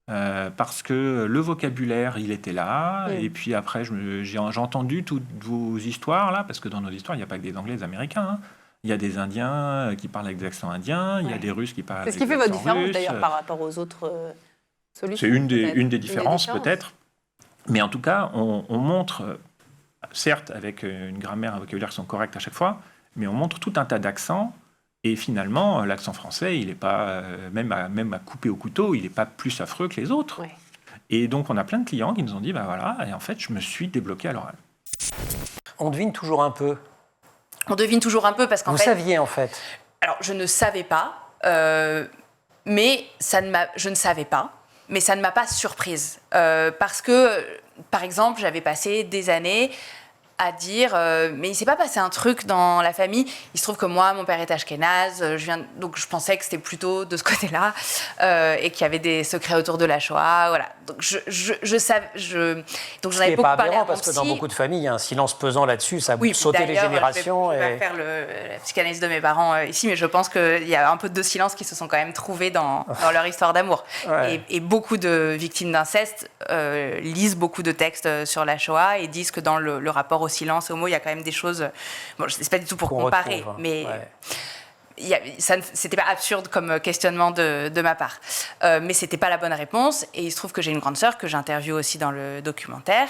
Speaker 12: Parce que le vocabulaire, il était là, et puis après, j'ai entendu toutes vos histoires, là, parce que dans nos histoires, il n'y a pas que des Anglais, des Américains. Hein. Il y a des Indiens qui parlent avec des accents indiens, il y a des Russes qui parlent avec des accents russes.
Speaker 11: C'est ce qui fait votre différence, d'ailleurs, par rapport aux autres solutions.
Speaker 12: C'est une des différences, peut-être. Mais en tout cas, on montre, certes, avec une grammaire et un vocabulaire qui sont corrects à chaque fois, mais on montre tout un tas d'accents. Et finalement, l'accent français, il n'est pas, même à couper au couteau, il n'est pas plus affreux que les autres. Ouais. Et donc, on a plein de clients qui nous ont dit, voilà, et en fait, je me suis débloqué à l'oral.
Speaker 13: On devine toujours un peu.
Speaker 14: On devine toujours un peu parce qu'en fait...
Speaker 13: Vous saviez, en fait.
Speaker 14: Alors, je ne savais pas, mais je ne savais pas, mais ça ne m'a pas surprise. Parce que, par exemple, j'avais passé des années à dire mais il ne s'est pas passé un truc dans la famille. Il se trouve que moi, mon père est ashkénaze, donc je pensais que c'était plutôt de ce côté-là et qu'il y avait des secrets autour de la Shoah. Voilà. Donc je savais, donc j'en avais beaucoup parlé à mon psy.
Speaker 13: Parce que dans beaucoup de familles, il y a un silence pesant là-dessus, ça a sauté les générations.
Speaker 14: Je vais faire la psychanalyse de mes parents ici, mais je pense qu'il y a un peu de silence qui se sont quand même trouvés dans leur histoire d'amour. Ouais. Et beaucoup de victimes d'inceste lisent beaucoup de textes sur la Shoah et disent que dans le rapport au silence et au mot, il y a quand même des choses... Bon, c'est pas du tout pour comparer, retrouve, mais... Ouais. C'était pas absurde comme questionnement de ma part. Mais c'était pas la bonne réponse. Et il se trouve que j'ai une grande sœur que j'interviewe aussi dans le documentaire,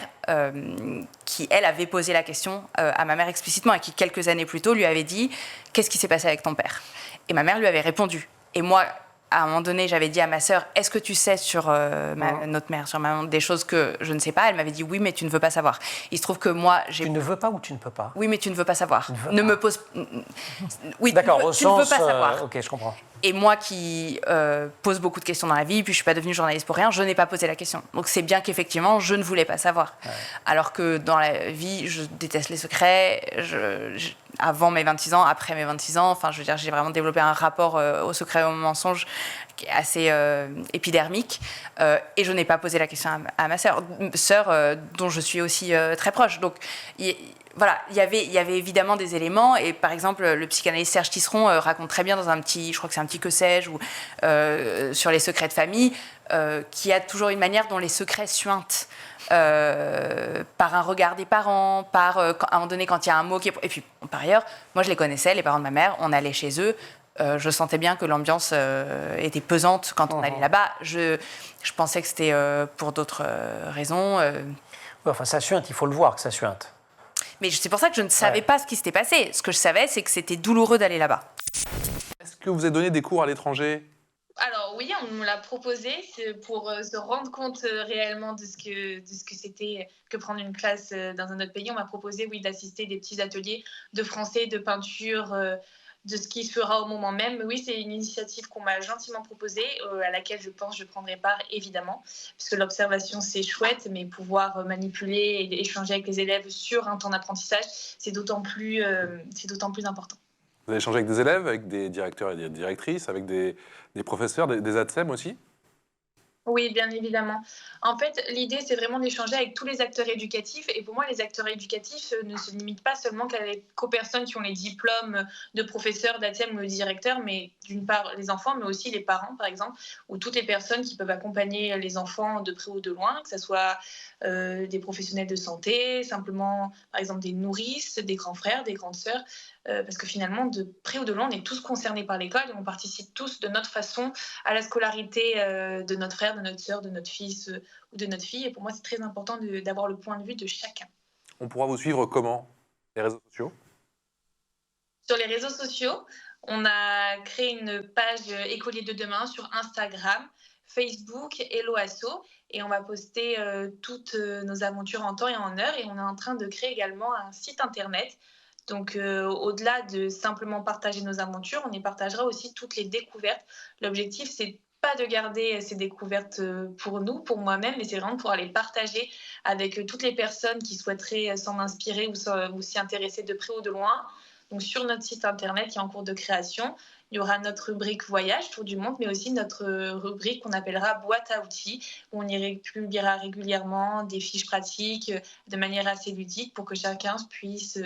Speaker 14: qui, elle, avait posé la question à ma mère explicitement et qui, quelques années plus tôt, lui avait dit « Qu'est-ce qui s'est passé avec ton père ?» Et ma mère lui avait répondu. Et moi, à un moment donné, j'avais dit à ma sœur « Est-ce que tu sais sur notre mère, sur maman, des choses que je ne sais pas ?» Elle m'avait dit « Oui, mais tu ne veux pas savoir. » Il se trouve que moi, j'ai...
Speaker 13: Tu ne veux pas ou tu ne peux pas ?
Speaker 14: Oui, mais tu ne veux pas savoir. Me pose... Oui,
Speaker 13: d'accord,
Speaker 14: tu ne veux pas savoir.
Speaker 13: Ok, je comprends.
Speaker 14: Et moi qui pose beaucoup de questions dans la vie, puis je ne suis pas devenue journaliste pour rien, je n'ai pas posé la question. Donc c'est bien qu'effectivement, je ne voulais pas savoir. Ouais. Alors que dans la vie, je déteste les secrets. Avant mes 26 ans, après mes 26 ans, enfin, je veux dire, j'ai vraiment développé un rapport au secret et au mensonge qui est assez épidermique. Et je n'ai pas posé la question à ma sœur, dont je suis aussi très proche. Donc, voilà, il y avait évidemment des éléments. Et par exemple, le psychanalyste Serge Tisseron raconte très bien dans un petit, je crois que c'est un petit que sais-je, ou sur les secrets de famille, qu'il y a toujours une manière dont les secrets suintent. Par un regard des parents, à un moment donné quand il y a un mot qui est... Et puis par ailleurs, moi je les connaissais, les parents de ma mère, on allait chez eux, je sentais bien que l'ambiance était pesante quand on allait là-bas. Je pensais que c'était pour d'autres raisons.
Speaker 13: Ouais, enfin ça suinte, il faut le voir que ça suinte.
Speaker 14: Mais c'est pour ça que je ne savais pas ce qui s'était passé. Ce que je savais, c'est que c'était douloureux d'aller là-bas.
Speaker 17: Est-ce que vous avez donné des cours à l'étranger ?
Speaker 18: Alors oui, on me l'a proposé pour se rendre compte réellement de ce que c'était que prendre une classe dans un autre pays. On m'a proposé, oui, d'assister des petits ateliers de français, de peinture, de ce qui se fera au moment même. Mais oui, c'est une initiative qu'on m'a gentiment proposée, à laquelle je pense que je prendrai part, évidemment, puisque l'observation, c'est chouette, mais pouvoir manipuler et échanger avec les élèves sur un temps d'apprentissage, c'est d'autant plus important.
Speaker 17: Vous avez échangé avec des élèves, avec des directeurs et des directrices, avec des professeurs, des ATSEM aussi ?
Speaker 18: Oui, bien évidemment. En fait, l'idée, c'est vraiment d'échanger avec tous les acteurs éducatifs. Et pour moi, les acteurs éducatifs ne se limitent pas seulement qu'aux personnes qui ont les diplômes de professeurs, d'ATSEM ou de directeurs, mais d'une part les enfants, mais aussi les parents, par exemple, ou toutes les personnes qui peuvent accompagner les enfants de près ou de loin, que ce soit des professionnels de santé, simplement, par exemple, des nourrices, des grands frères, des grandes sœurs, parce que finalement, de près ou de loin, on est tous concernés par l'école et on participe tous de notre façon à la scolarité de notre frère, de notre sœur, de notre fils ou de notre fille. Et pour moi, c'est très important d'avoir le point de vue de chacun.
Speaker 17: On pourra vous suivre comment ? Les réseaux sociaux ?
Speaker 18: Sur les réseaux sociaux, on a créé une page Écoliers de demain sur Instagram, Facebook et l'OASO. Et on va poster toutes nos aventures en temps et en heure. Et on est en train de créer également un site internet. Donc, au-delà de simplement partager nos aventures, on y partagera aussi toutes les découvertes. L'objectif, c'est pas de garder ces découvertes pour nous, pour moi-même, mais c'est vraiment pour aller partager avec toutes les personnes qui souhaiteraient s'en inspirer ou s'y intéresser de près ou de loin. Donc, sur notre site internet qui est en cours de création, Il y aura notre rubrique voyage, tour du monde, mais aussi notre rubrique qu'on appellera boîte à outils, où on y publiera régulièrement des fiches pratiques de manière assez ludique pour que chacun puisse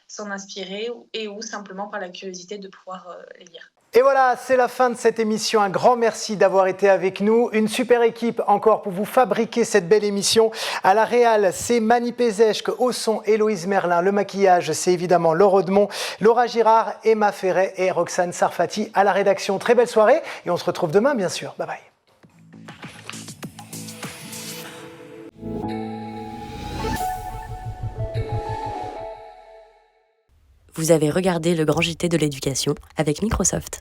Speaker 18: s'en inspirer et ou simplement par la curiosité de pouvoir les lire.
Speaker 2: Et voilà, c'est la fin de cette émission. Un grand merci d'avoir été avec nous. Une super équipe encore pour vous fabriquer cette belle émission. À la réal, c'est Mani Pézeshk. Au son, Héloïse Merlin. Le maquillage, c'est évidemment Laure Audemont, Laura Girard, Emma Ferret et Roxane Sarfati à la rédaction. Très belle soirée et on se retrouve demain, bien sûr. Bye bye.
Speaker 1: Vous avez regardé le Grand JT de l'éducation avec Microsoft.